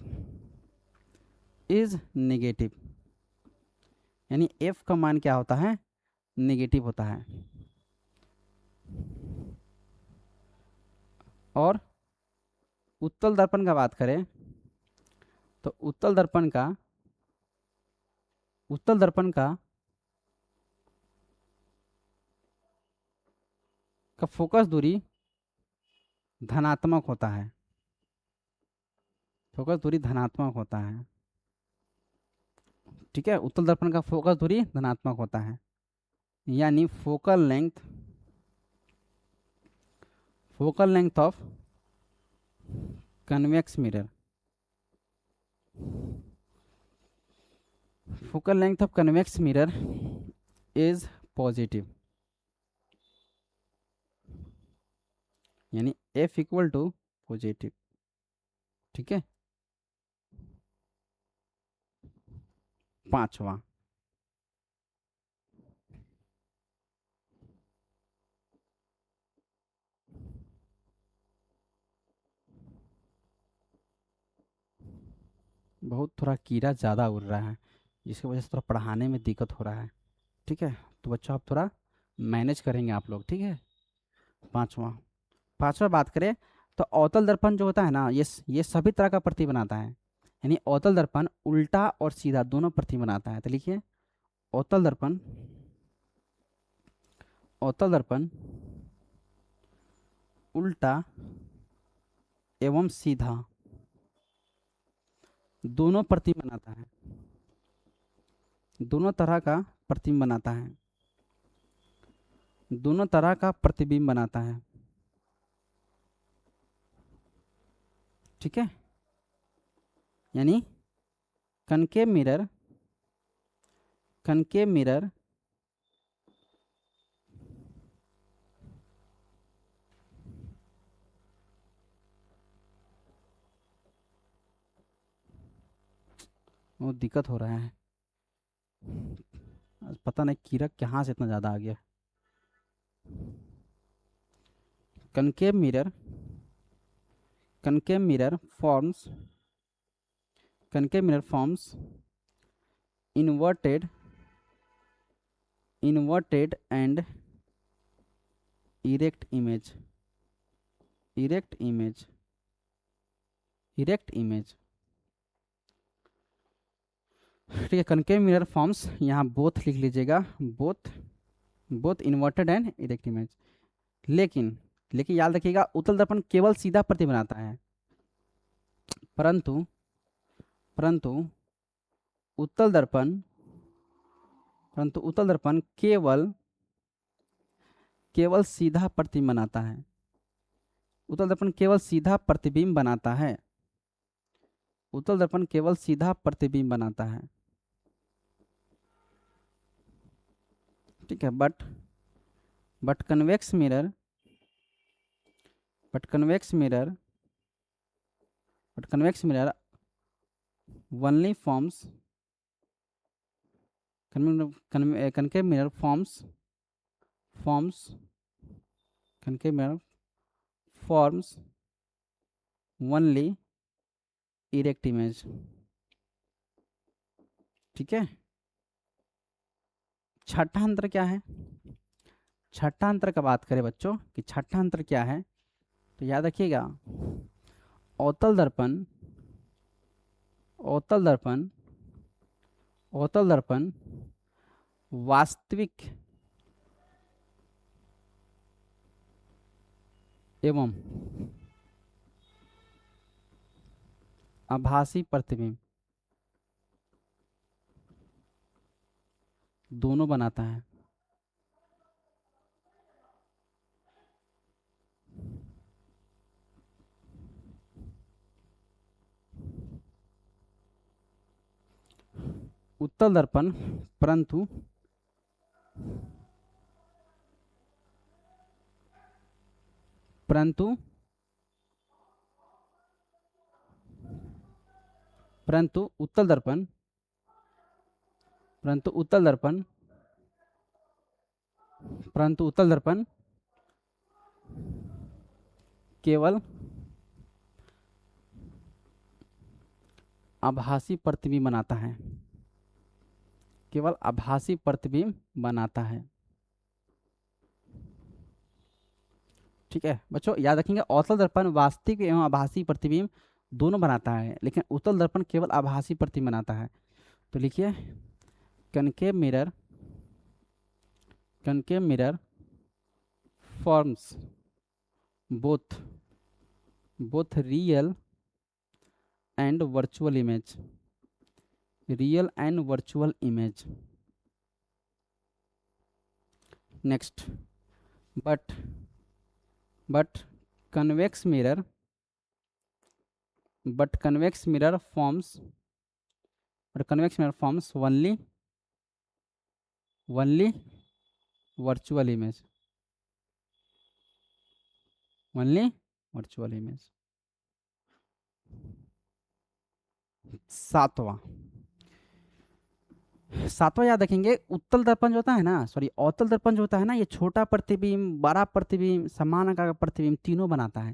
is negative, यानी एफ का मान क्या होता है? नेगेटिव होता है। और उत्तल दर्पण का बात करें तो उत्तल दर्पण का, उत्तल दर्पण का फोकस दूरी धनात्मक होता है, फोकस दूरी धनात्मक होता है, ठीक है, उत्तल दर्पण का फोकस दूरी धनात्मक होता है, यानी focal length, focal length of convex mirror, focal length of convex mirror is positive, यानी एफ इक्वल टू पॉजिटिव, ठीक है। पांचवा, बहुत थोड़ा कीड़ा ज़्यादा उड़ रहा है, जिसकी वजह से थोड़ा पढ़ाने में दिक्कत हो रहा है, ठीक है, तो बच्चों आप थोड़ा मैनेज करेंगे आप लोग, ठीक है। पांचवा, पांचवा बात करें तो अवतल दर्पण जो होता है ना, ये सभी तरह का प्रति बनाता है, यानी अवतल दर्पण उल्टा और सीधा दोनों प्रति बनाता है। तो लिखिए अवतल दर्पण, अवतल दर्पण उल्टा एवं सीधा दोनों प्रतिबिंब बनाता है, दोनों तरह का प्रतिबिंब बनाता है, दोनों तरह का प्रतिबिंब बनाता है, ठीक है, यानी कनकेव मिरर, कनकेव मिरर वो दिक्कत हो रहा है, पता नहीं कीड़ा कहाँ से इतना ज़्यादा आ गया। Concave mirror, concave mirror forms, concave mirror forms inverted, inverted and erect image, erect image, erect image, ठीक है। कनकेव मिरर फॉर्म्स यहाँ बोथ लिख लीजिएगा, both, both inverted and erect image. लेकिन लेकिन याद रखिएगा उत्तल दर्पण केवल सीधा प्रति बनाता है, परंतु परंतु उत्तल दर्पण, परंतु उत्तल दर्पण केवल केवल सीधा प्रतिबिंब बनाता है, उत्तल दर्पण केवल सीधा प्रतिबिंब बनाता है, उत्तल दर्पण केवल सीधा प्रतिबिंब बनाता है, ठीक है। But convex mirror, but convex mirror, but convex mirror only forms, concave mirror forms, concave mirror forms only erect image. ठीक है। छठा अंतर क्या है? छठा अंतर का बात करें बच्चों कि छठा अंतर क्या है, तो याद रखिएगा, अवतल दर्पण, अवतल दर्पण, अवतल दर्पण वास्तविक एवं आभासी प्रतिबिंब दोनों बनाता है। उत्तल दर्पण परंतु परंतु परंतु उत्तल दर्पण, परंतु उत्तल दर्पण, परंतु उत्तल दर्पण केवल आभासी प्रतिबिंब बनाता है, केवल आभासी प्रतिबिंब बनाता है। ठीक है बच्चों, याद रखेंगे अवतल दर्पण वास्तविक एवं आभासी प्रतिबिंब दोनों बनाता है, लेकिन उत्तल दर्पण केवल आभासी प्रतिबिंब बनाता है। तो लिखिए, concave mirror, concave mirror forms both both real and virtual image, real and virtual image. Next, but but convex mirror, but convex mirror forms, but convex mirror forms only virtual image, only virtual image। सातवां, सातवां याद रखेंगे, उत्तल दर्पण जो होता है ना, सॉरी अवतल दर्पण जो होता है ना, ये छोटा प्रतिबिंब, बड़ा प्रतिबिंब, समान आकार का प्रतिबिंब तीनों बनाता है।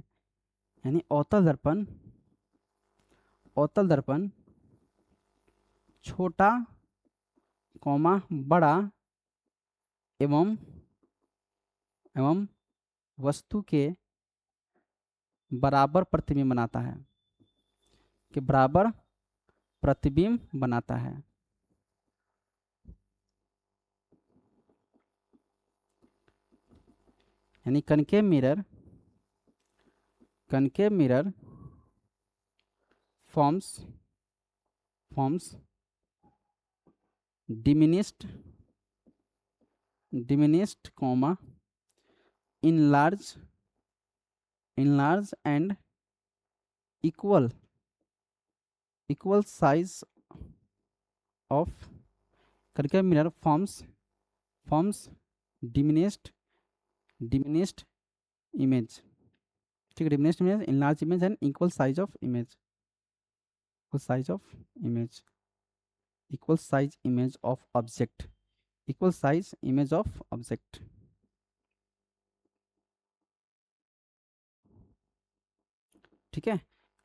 यानी अवतल दर्पण, अवतल दर्पण छोटा कौमा बड़ा एवं एवं वस्तु के बराबर प्रतिबिंब बनाता है, कि बराबर प्रतिबिंब बनाता है। यानी concave mirror, concave mirror forms forms diminished diminished comma enlarge enlarge and equal equal size of concave mirror forms diminished image। ठीक है, diminished image, enlarged image and equal size of image, equal size of image, equal size image of object, equal size image of object। ठीक है,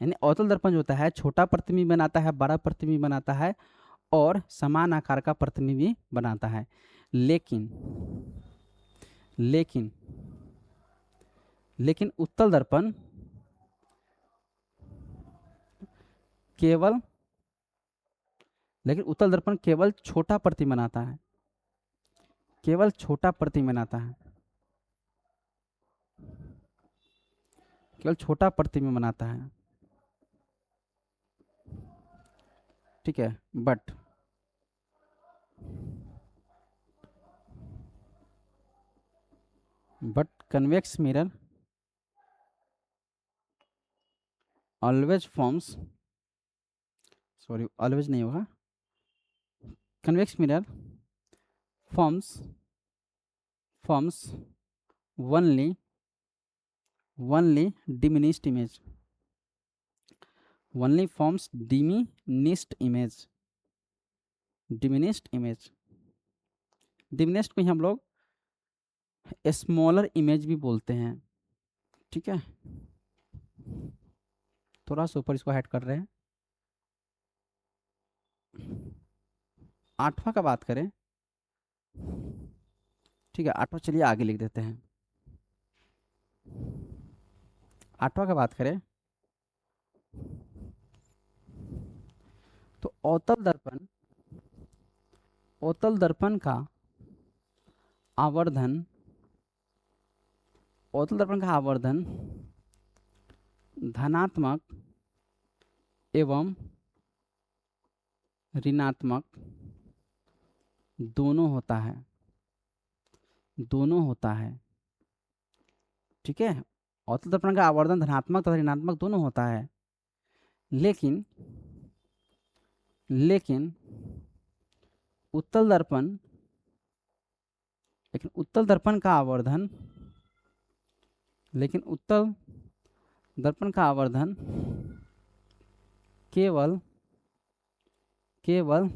यानी अवतल दर्पण जो होता है छोटा प्रतिबिंब बनाता है, बड़ा प्रतिबिंब बनाता है और समान आकार का प्रतिबिंब भी बनाता है। लेकिन लेकिन लेकिन उत्तल दर्पण केवल लेकिन उत्तल दर्पण केवल छोटा प्रतिबिंब बनाता है, केवल छोटा प्रतिबिंब बनाता है, केवल छोटा प्रतिबिंब बनाता है। ठीक है, but convex mirror always forms, sorry always नहीं होगा, convex mirror forms forms only diminished image, only forms diminished image, diminished image। diminished को ही हम लोग स्मॉलर इमेज भी बोलते हैं। ठीक है, थोड़ा सा ऊपर इसको ऐड कर रहे हैं। आठवां का बात करें, ठीक है, आठवां चलिए आगे लिख देते हैं। आठवां का बात करें तो अवतल दर्पण का आवर्धन, अवतल दर्पण का आवर्धन धनात्मक एवं ऋणात्मक दोनों होता है, दोनों होता है। ठीक है, अवतल दर्पण का आवर्धन धनात्मक तथा ऋणात्मक दोनों होता है, लेकिन लेकिन उत्तल दर्पण लेकिन उत्तल दर्पण का आवर्धन लेकिन उत्तल दर्पण का आवर्धन केवल केवल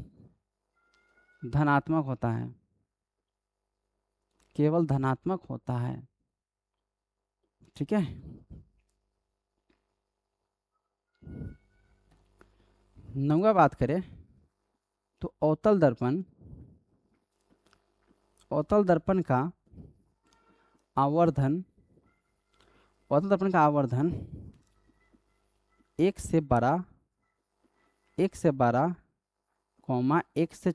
धनात्मक होता है, केवल धनात्मक होता है। ठीक है, नौवा बात करें तो अवतल दर्पण का आवर्धन, अवतल दर्पण का आवर्धन एक से बड़ा कॉमा एक से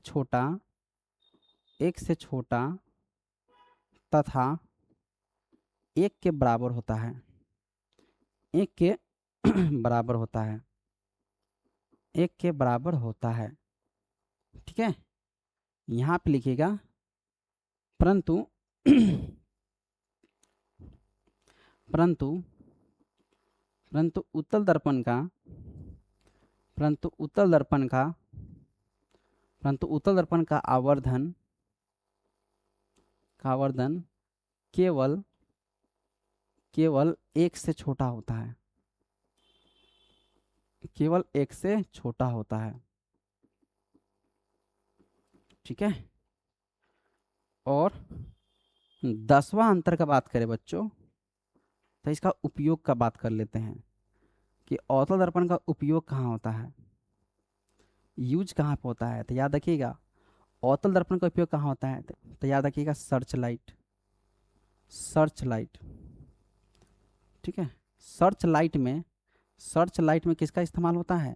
छोटा तथा एक के बराबर होता है, एक के बराबर होता है, एक के बराबर होता है। ठीक है, यहाँ पे लिखिएगा परंतु परंतु परंतु उत्तल दर्पण का परंतु उत्तल दर्पण का परंतु उत्तल दर्पण का आवर्धन केवल केवल एक से छोटा होता है, केवल एक से छोटा होता है। ठीक है, और 10वां अंतर का बात करें बच्चों तो इसका उपयोग का बात कर लेते हैं कि अवतल दर्पण का उपयोग कहाँ होता है, यूज कहाँ पे होता है। तो याद रखिएगा अवतल दर्पण का उपयोग कहाँ होता है, तो याद रखिएगा सर्च लाइट, सर्च लाइट। ठीक है, सर्च लाइट में किसका इस्तेमाल होता है,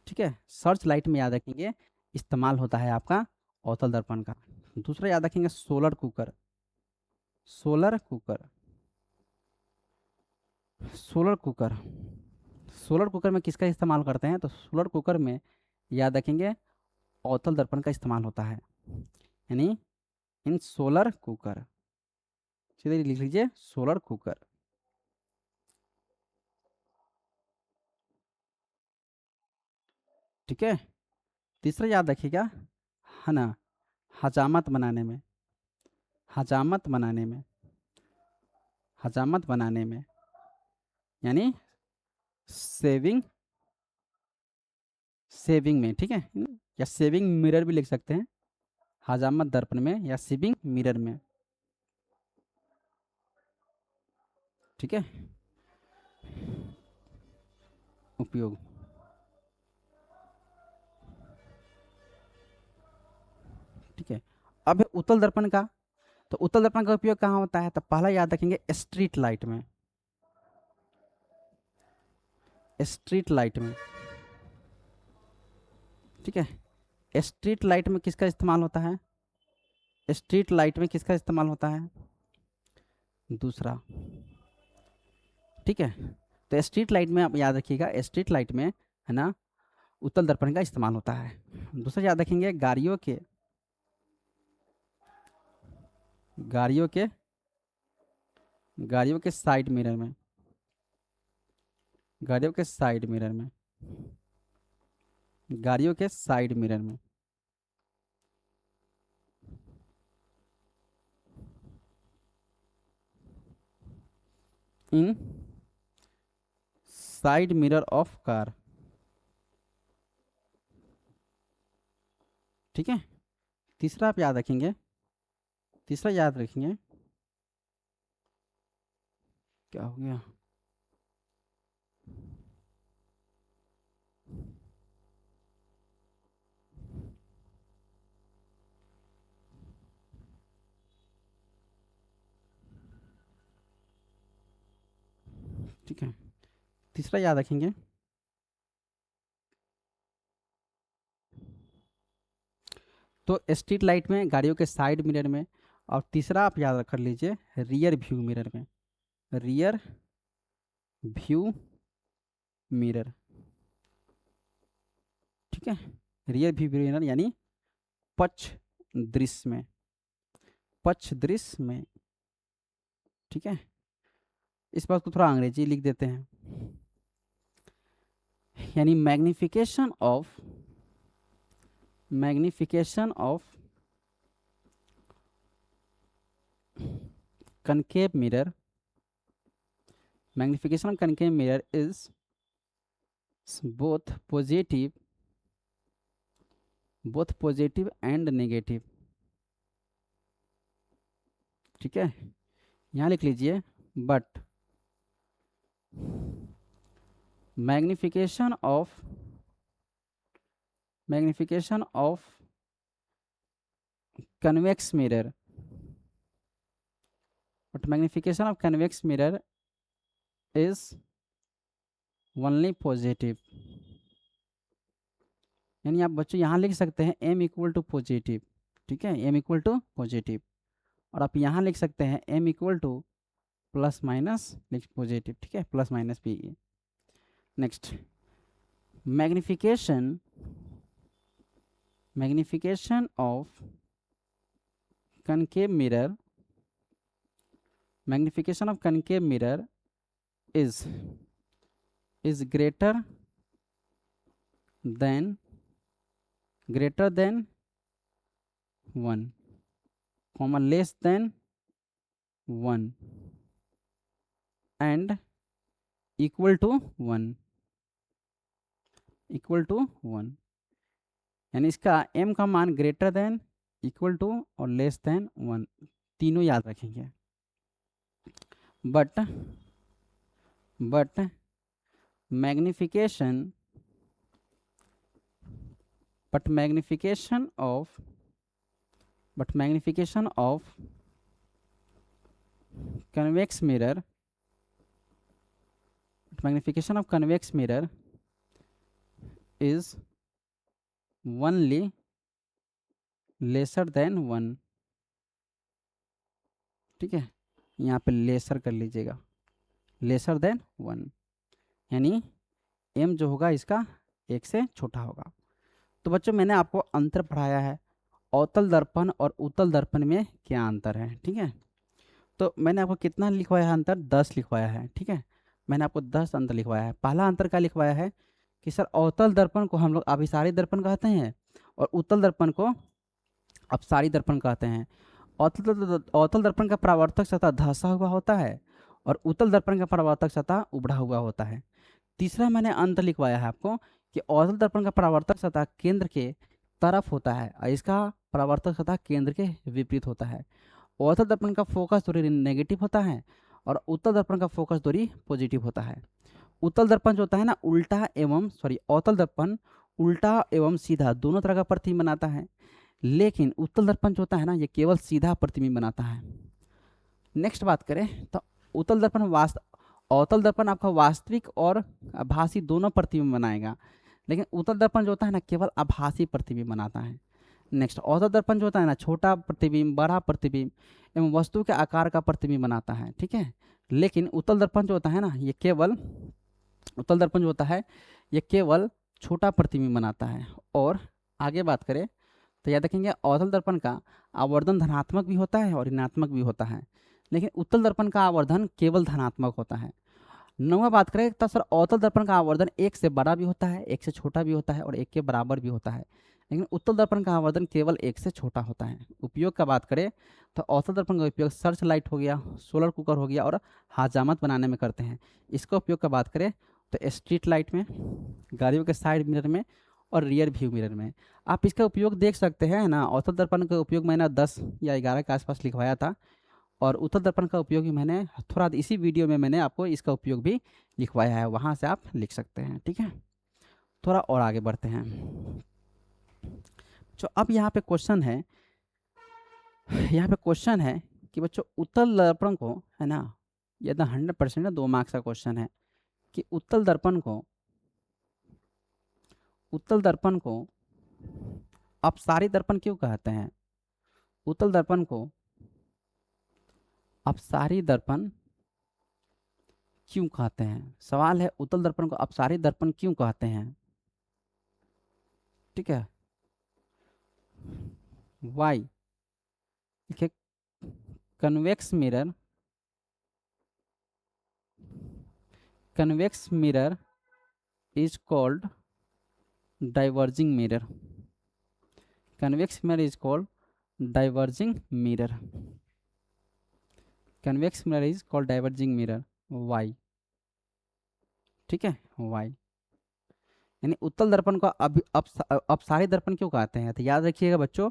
ठीक है, सर्च लाइट में याद रखेंगे इस्तेमाल होता है आपका अवतल दर्पण का। दूसरा याद रखेंगे solar cooker, solar cooker, solar cooker, solar cooker में किसका इस्तेमाल करते हैं, तो सोलर कुकर में याद रखेंगे अवतल दर्पण का इस्तेमाल होता है, यानी इन सोलर कुकर, सीधे लिख लीजिए सोलर कुकर। ठीक है, तीसरा याद रखिएगा है ना, हजामत बनाने में, हजामत बनाने में, हजामत बनाने में यानी सेविंग, सेविंग में। ठीक है, या सेविंग मिरर भी लिख सकते हैं, हजामत दर्पण में या सेविंग मिरर में। ठीक है, उपयोग, ठीक है। अब है उत्तल दर्पण का, तो उत्तल दर्पण का उपयोग कहाँ होता है, तो पहला याद रखेंगे स्ट्रीट लाइट में, स्ट्रीट लाइट में। ठीक है, स्ट्रीट लाइट में किसका इस्तेमाल होता है, स्ट्रीट लाइट में किसका इस्तेमाल होता है, दूसरा। ठीक है, तो स्ट्रीट लाइट में आप याद रखिएगा स्ट्रीट लाइट में है ना उत्तल दर्पण का इस्तेमाल होता है। दूसरा याद रखेंगे गाड़ियों के गाड़ियों के साइड मिरर में, गाड़ियों के साइड मिरर में, गाड़ियों के साइड मिरर में। इन साइड मिरर ऑफ कार। ठीक है, तीसरा आप याद रखेंगे, तीसरा याद रखेंगे, क्या हो गया, ठीक है। तीसरा याद रखेंगे, तो स्ट्रीट लाइट में, गाड़ियों के साइड मिरर में, और तीसरा आप याद कर लीजिए रियर व्यू मिरर में, रियर व्यू मिरर, ठीक है। रियर व्यू मिरर यानी पक्ष दृश्य में, पक्ष दृश्य में, ठीक है। इस बात को थोड़ा अंग्रेजी लिख देते हैं, यानी magnification of concave mirror, magnification of concave mirror is both positive and negative, ठीक है। यहाँ लिख लीजिए, but magnification of convex mirror, but magnification of convex mirror is only positive, यानी आप बच्चों यहाँ लिख सकते हैं m इक्वल टू पॉजिटिव, ठीक है, m इक्वल टू पॉजिटिव, और आप यहाँ लिख सकते हैं m equal two plus minus positive, ठीक है, प्लस माइनस भी। Next, magnification of concave mirror, magnification of concave mirror is greater than 1, comma less than 1 and equal to 1, यानी इसका m का मान ग्रेटर देन, इक्वल टू और less than 1 तीनों याद रखेंगे। But magnification of convex mirror, is only lesser than 1, ठीक है। यहाँ पे लेसर कर लीजिएगा, लेसर देन 1, यानी m जो होगा इसका 1 से छोटा होगा। तो बच्चों मैंने आपको अंतर पढ़ाया है, अवतल दर्पण और उत्तल दर्पण में क्या अंतर है, ठीक है। तो मैंने आपको कितना लिखवाया है अंतर, 10 लिखवाया है, ठीक है। मैंने आपको 10 अंतर लिखवाया है। पहला अंतर क्या लिखवाया है कि सर अवतल दर्पण को हम लोग अभिसारी दर्पण कहते हैं और उत्तल दर्पण को अपसारी दर्पण कहते हैं। अवतल दर्पण का परावर्तक सतह धंसा हुआ होता है और उत्तल दर्पण का परावर्तक सतह उबड़ा हुआ होता है। तीसरा मैंने अंतर लिखवाया है आपको कि अवतल दर्पण का परावर्तक सतह केंद्र के तरफ होता है और इसका परावर्तक सतह केंद्र के विपरीत होता है। अवतल दर्पण का फोकस दूरी नेगेटिव होता है और उत्तल दर्पण का फोकस दूरी पॉजिटिव होता है। उत्तल दर्पण जो होता है ना, अवतल दर्पण उल्टा एवं सीधा दोनों तरह का प्रतिबिंब बनाता है, लेकिन उत्तल दर्पण जो होता है ना, ये केवल सीधा प्रतिबिंब बनाता है। नेक्स्ट बात करें तो उत्तल दर्पण अवतल दर्पण आपका वास्तविक और आभासी दोनों प्रतिबिंब बनाएगा, लेकिन उत्तल दर्पण जो होता है ना केवल आभासी प्रतिबिंब बनाता है। नेक्स्ट, अवतल दर्पण जो होता है ना छोटा प्रतिबिंब, बड़ा प्रतिबिंब एवं वस्तु के आकार का प्रतिबिंब बनाता है, ठीक है। लेकिन उत्तल दर्पण जो होता है ना ये केवल छोटा प्रतिबिंब बनाता है। और आगे बात करें तो याद रखेंगे अवतल दर्पण का आवर्धन धनात्मक भी होता है और ऋणात्मक भी होता है, लेकिन उत्तल दर्पण का आवर्धन केवल धनात्मक होता है। 9वां बात करें तो सर अवतल दर्पण का आवर्धन 1 से बड़ा भी होता है, 1 से छोटा भी होता है और 1 के बराबर भी होता है, लेकिन उत्तल दर्पण का आवर्धन केवल 1 से छोटा होता है। उपयोग का बात करें तो अवतल दर्पण का उपयोग सर्च लाइट हो गया, सोलर कुकर हो गया और हजामत बनाने में करते हैं। इसका उपयोग का बात करें तो स्ट्रीट लाइट में, गाड़ियों के साइड मिरर में और रियर व्यू मिरर में आप इसका उपयोग देख सकते हैं ना। अवतल दर्पण का उपयोग मैंने 10 या 11 के आसपास लिखवाया था और उत्तल दर्पण का उपयोग भी मैंने थोड़ा इसी वीडियो में मैंने आपको इसका उपयोग भी लिखवाया है, वहाँ से आप लिख सकते हैं, ठीक है। थोड़ा और आगे बढ़ते हैं। तो अब यहाँ पे क्वेश्चन है कि बच्चों उत्तल दर्पण को है ना ये तो 100% 2 मार्क्स का क्वेश्चन है कि उत्तल दर्पण को अपसारी दर्पण क्यों कहते हैं। उत्तल दर्पण को अपसारी दर्पण क्यों कहते हैं, सवाल है उत्तल दर्पण को अपसारी दर्पण क्यों कहते हैं। ठीक है, वाई। देखिए, convex mirror, convex mirror is called diverging mirror. Convex mirror is called diverging mirror. Convex mirror is called diverging mirror, why. ठीक है, वाई। यानी उत्तल दर्पण को अपसारी दर्पण क्यों कहते हैं, तो याद रखिएगा बच्चों,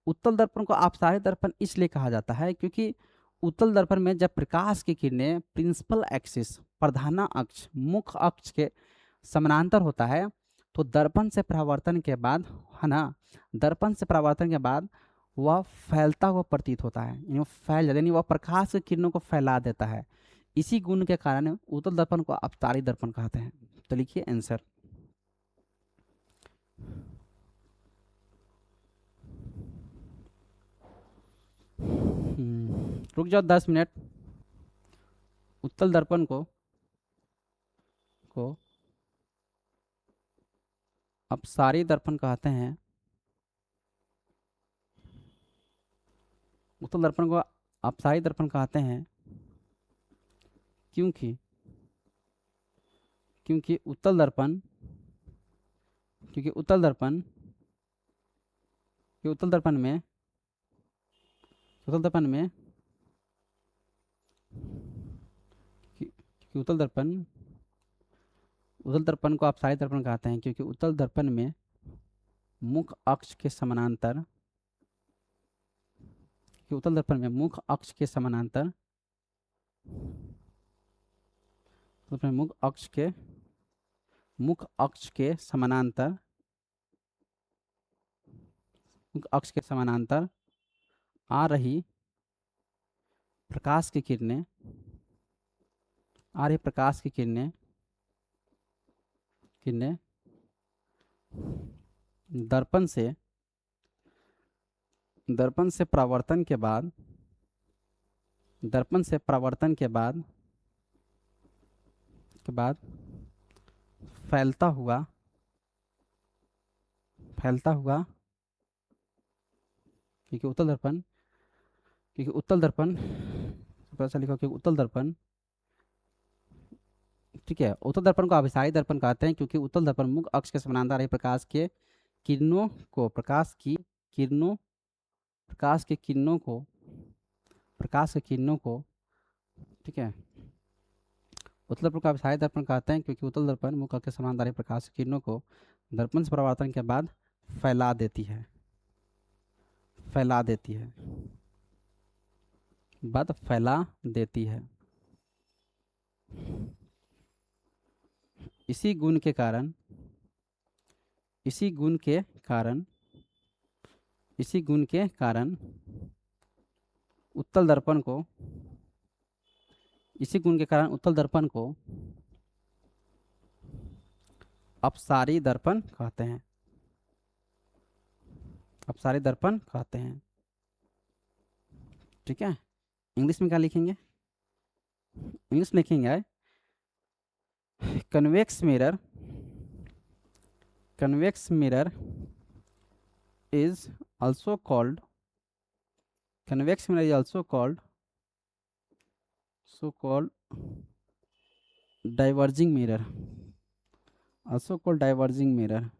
उत्तल दर्पण को अपसारी दर्पण इसलिए कहा जाता है क्योंकि उत्तल दर्पण में जब प्रकाश की किरणें प्रिंसिपल एक्सिस, प्रधाना अक्ष, मुख्य अक्ष के समानांतर होता है, तो दर्पण से परावर्तन के बाद, है ना, दर्पण से परावर्तन के बाद वह फैलता हुआ प्रतीत होता है, यानी वो फैल जाता है, यानी वह प्रकाश की किरणों को फैला देता है। इसी गुण के कारण उत्तल दर्पण को अपसारी दर्पण कहते हैं। तो लिखिए आंसर। रुक जाओ 10 मिनट। उत्तल दर्पण को अपसारी दर्पण कहते हैं। उत्तल दर्पण को अपसारी दर्पण कहते हैं क्योंकि क्योंकि उत्तल दर्पण क्योंकि उत्तल दर्पण कि उत्तल दर्पण में उत्तल दर्पण में कि उत्तल दर्पण को अपसारी दर्पण कहते हैं क्योंकि उत्तल दर्पण में मुख्य अक्ष के समानांतर, कि उत्तल दर्पण में मुख्य अक्ष के समानांतर, मुख्य अक्ष के समानांतर, मुख्य अक्ष के समानांतर आ रही प्रकाश की किरणें, प्रकाश की किरणें किरणें दर्पण से परावर्तन के बाद, दर्पण से परावर्तन के बाद फैलता हुआ क्योंकि उत्तल दर्पण ऐसा लिखा, क्योंकि उत्तल दर्पण, ठीक है, उत्तल दर्पण को अभिसारी दर्पण कहते हैं क्योंकि उत्तल दर्पण मुख्य अक्ष के समानांतर रही प्रकाश के किरणों को ठीक है, उत्तल दर्पण को अभिसारी दर्पण कहते हैं क्योंकि उत्तल दर्पण मुख्य अक्ष के समानांतर रही प्रकाश के किरणों को दर्पण से परावर्तन के बाद फैला देती है, फैला देती है। इसी गुण के कारण उत्तल दर्पण को अपसारी दर्पण कहते हैं, अपसारी दर्पण कहते हैं। ठीक है, इंग्लिश में क्या लिखेंगे, इंग्लिश में लिखेंगे convex mirror is also called diverging mirror,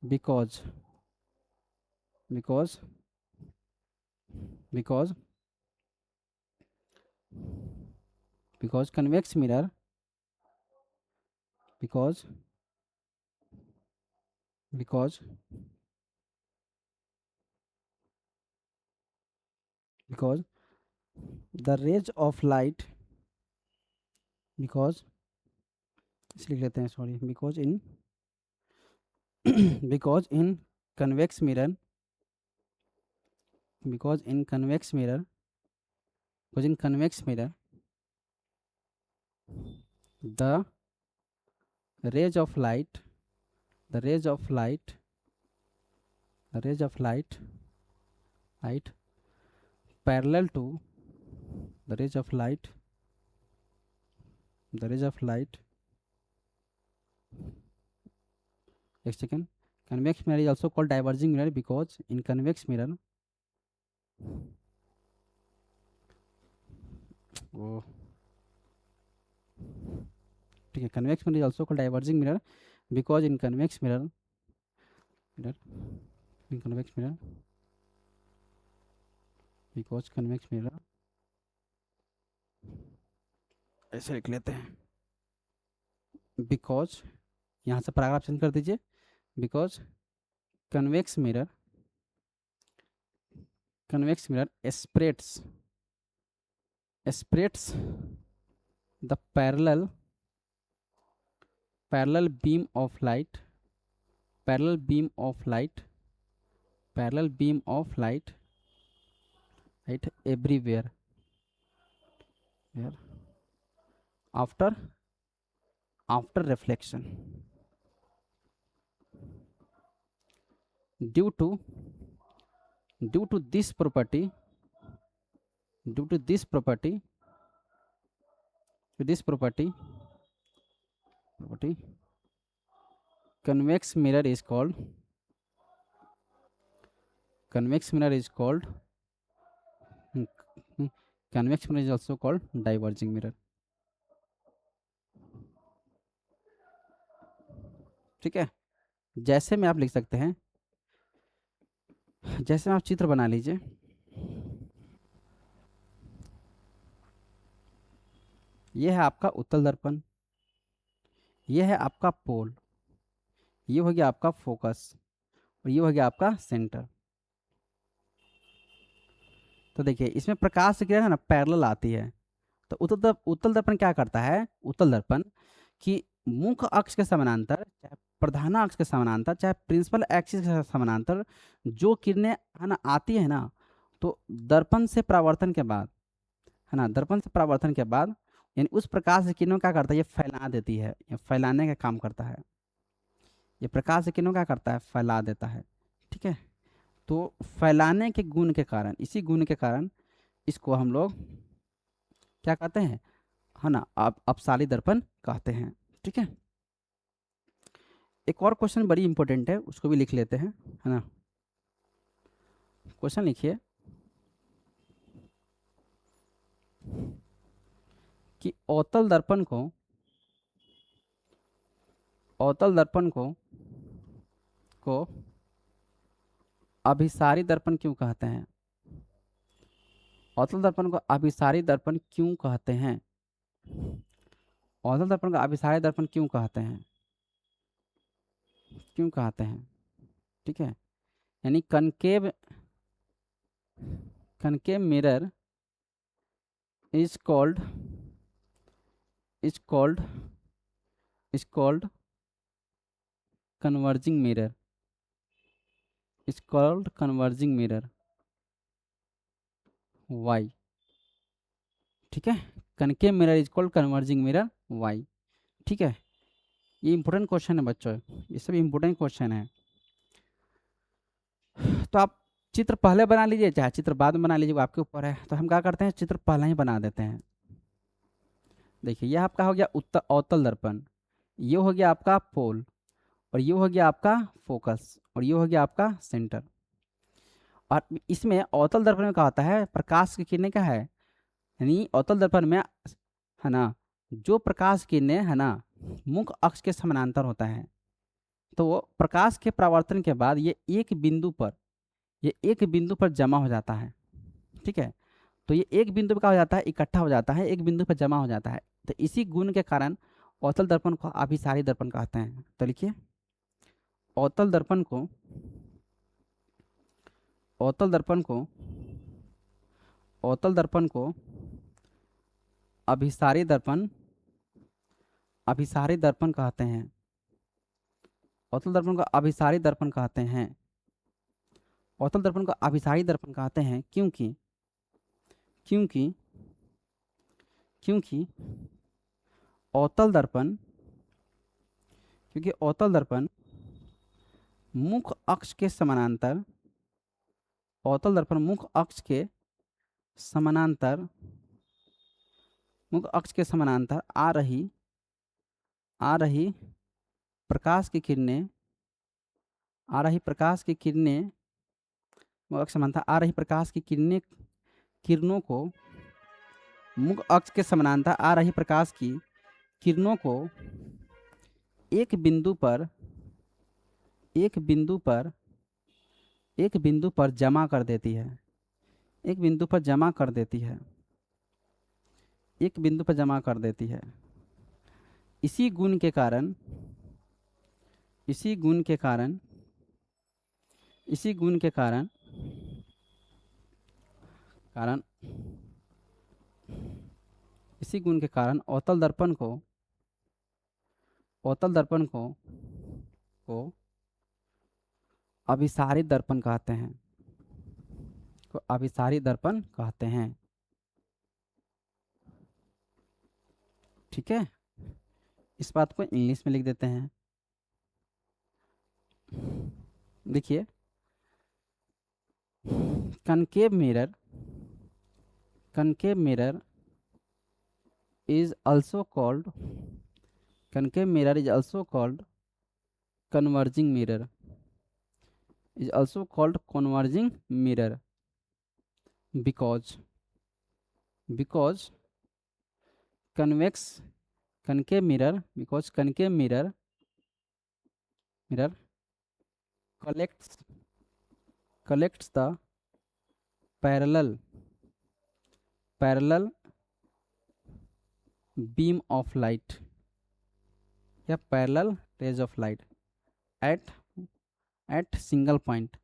because because because because convex mirror because because because the rays of light, because इसे लिख लेते हैं, sorry, because in convex mirror the rays of light, the rays of light, the rays of light parallel to the rays of light, the rays of light, एक second, convex mirror is also called diverging mirror because in convex mirror, oh, ठीक है, convex mirror is also called diverging mirror because in convex mirror, in convex mirror, because convex mirror, ऐसे लिख लेते हैं, because, यहाँ से paragraph change कर दीजिए, because convex mirror, convex mirror spreads the parallel beam of light, parallel beam of light right everywhere here after reflection due to this property, convex mirror is called convex mirror is also called diverging mirror. ठीक है, जैसे में आप लिख सकते हैं, जैसे में आप चित्र बना लीजिए, यह है आपका उत्तल दर्पण, यह है आपका पोल, ये हो गया आपका फोकस और ये हो गया आपका सेंटर। तो देखिए इसमें प्रकाश की किरण है ना पैरेलल आती है, तो उत्तल दर्पण क्या करता है, उत्तल दर्पण कि मुख्य अक्ष के समानांतर, चाहे प्रधान अक्ष के समानांतर, चाहे प्रिंसिपल एक्सिस के समानांतर जो किरणें है ना आती है ना, तो दर्पण से परावर्तन के बाद, है ना, दर्पण से परावर्तन के बाद यानी उस प्रकाश की किरणों क्या करता है, ये फैला देती है, ये फैलाने का काम करता है, ये प्रकाश की किरणों क्या करता है, फैला देता है। ठीक है, तो फैलाने के गुण के कारण, इसी गुण के कारण इसको हम लोग क्या कहते हैं, है ना, अपसारी दर्पण कहते हैं। ठीक है, एक और क्वेश्चन बड़ी इंपॉर्टेंट है, उसको भी लिख लेते हैं, है ना। क्वेश्चन लिखिए कि अवतल दर्पण को अभिसारी दर्पण क्यों कहते हैं, अवतल दर्पण को अभिसारी दर्पण क्यों कहते हैं, अवतल दर्पण को अभिसारी दर्पण क्यों कहते हैं, ठीक है, यानी concave mirror is called converging mirror, why, ठीक है, concave mirror is called converging mirror, why. ठीक है, ये इंपॉर्टेंट क्वेश्चन है बच्चों, ये सब इंपॉर्टेंट क्वेश्चन है। तो आप चित्र पहले बना लीजिए चाहे चित्र बाद में बना लीजिए, वो आपके ऊपर है। तो हम क्या करते हैं, चित्र पहले ही बना देते हैं। देखिए यह आपका हो गया अवतल दर्पण, ये हो गया आपका पोल, और ये हो गया आपका फोकस, और ये हो गया आपका सेंटर। और इसमें अवतल दर्पण में क्या होता है, प्रकाश की किरणें क्या है, यानी अवतल दर्पण में, है ना, जो प्रकाश किरणें है ना मुख्य अक्ष के समानांतर होता है, तो वो प्रकाश के परावर्तन के बाद ये एक बिंदु पर जमा हो जाता है। ठीक है, तो ये एक बिंदु पर क्या हो जाता है, इकट्ठा हो जाता है, एक बिंदु पर जमा हो जाता है। तो इसी गुण के कारण अवतल दर्पण को अभिसारी दर्पण कहते हैं। तो लिखिए अवतल दर्पण को अभिसारी दर्पण कहते हैं। अवतल दर्पण को अभिसारी दर्पण कहते हैं। अवतल दर्पण को अभिसारी दर्पण कहते हैं क्योंकि अवतल दर्पण, क्योंकि अवतल दर्पण मुख अक्ष के समानांतर, अवतल दर्पण मुख अक्ष के समानांतर, मुख अक्ष के समानांतर आ रही प्रकाश की किरणें, आ रही प्रकाश की किरणें, मुख अक्ष समानांतर आ रही प्रकाश की किरणें, किरणों को, मुख अक्ष के समानांतर आ रही प्रकाश की किरणों को एक बिंदु पर, एक बिंदु पर, एक बिंदु पर जमा कर देती है, एक बिंदु पर जमा कर देती है, एक बिंदु पर जमा कर देती है। इसी गुण के कारण, इसी गुण के कारण, इसी गुण के कारण कारण इसी गुण के कारण अवतल दर्पण को, अवतल दर्पण को अभिसारित दर्पण कहते हैं, को अभिसारित दर्पण कहते हैं। ठीक है, इस बात को इंग्लिश में लिख देते हैं। देखिए, concave mirror, concave mirror is also called, concave mirror is also called converging mirror, is also called converging mirror because convex, concave mirror, because concave mirror collects the parallel beam of light या parallel rays of light at single point,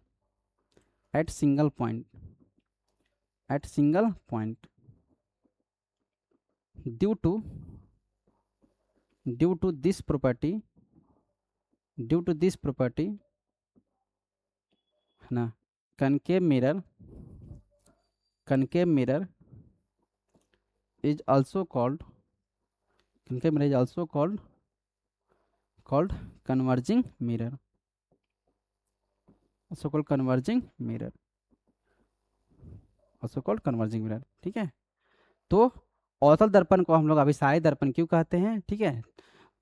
at single point, at single point due to this property, due to this property है ना, concave mirror is also called, concave mirror is also called converging mirror, also called converging mirror, also called converging mirror। ठीक है, तो अवतल दर्पण को हम लोग अभिसारित दर्पण क्यों कहते हैं? ठीक है,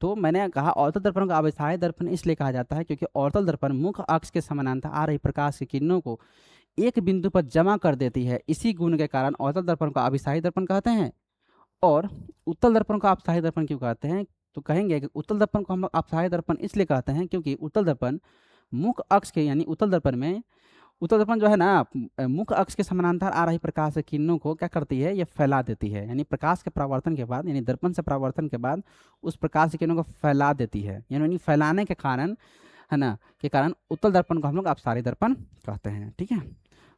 तो मैंने कहा अवतल दर्पण को अभिसारित दर्पण इसलिए कहा जाता है क्योंकि अवतल दर्पण मुख अक्ष के समानांतर आ रही प्रकाश की किरणों को एक बिंदु पर जमा कर देती है। इसी गुण के कारण अवतल दर्पण को अभिसारित दर्पण कहते हैं। और उत्तल दर्पण को अपसारित दर्पण क्यों कहते हैं? तो कहेंगे कि उत्तल दर्पण को हम लोग अपसारित दर्पण इसलिए कहते हैं क्योंकि उत्तल दर्पण मुख अक्ष के, यानी उत्तल दर्पण में, उत्तल दर्पण जो है ना, मुख अक्ष के समानांतर आ रही प्रकाश की किरणों को क्या करती है? ये फैला देती है, यानी प्रकाश के परावर्तन के बाद, यानी दर्पण से परावर्तन के बाद उस प्रकाश की किरणों को फैला देती है, यानी फैलाने के कारण, है ना, के कारण उत्तल दर्पण को हम लोग अपसारित दर्पण कहते हैं। ठीक है,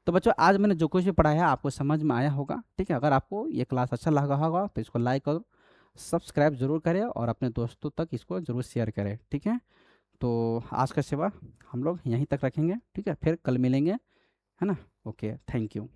तो बच्चों आज मैंने जो कुछ भी पढ़ाया आपको समझ में आया होगा। ठीक है, अगर आपको ये क्लास अच्छा लगा होगा तो इसको लाइक और सब्सक्राइब जरूर करें और अपने दोस्तों तक इसको जरूर शेयर करें। ठीक है, तो आज का सेवा हम लोग यहीं तक रखेंगे। ठीक है, फिर कल मिलेंगे, है ना। Okay, thank you.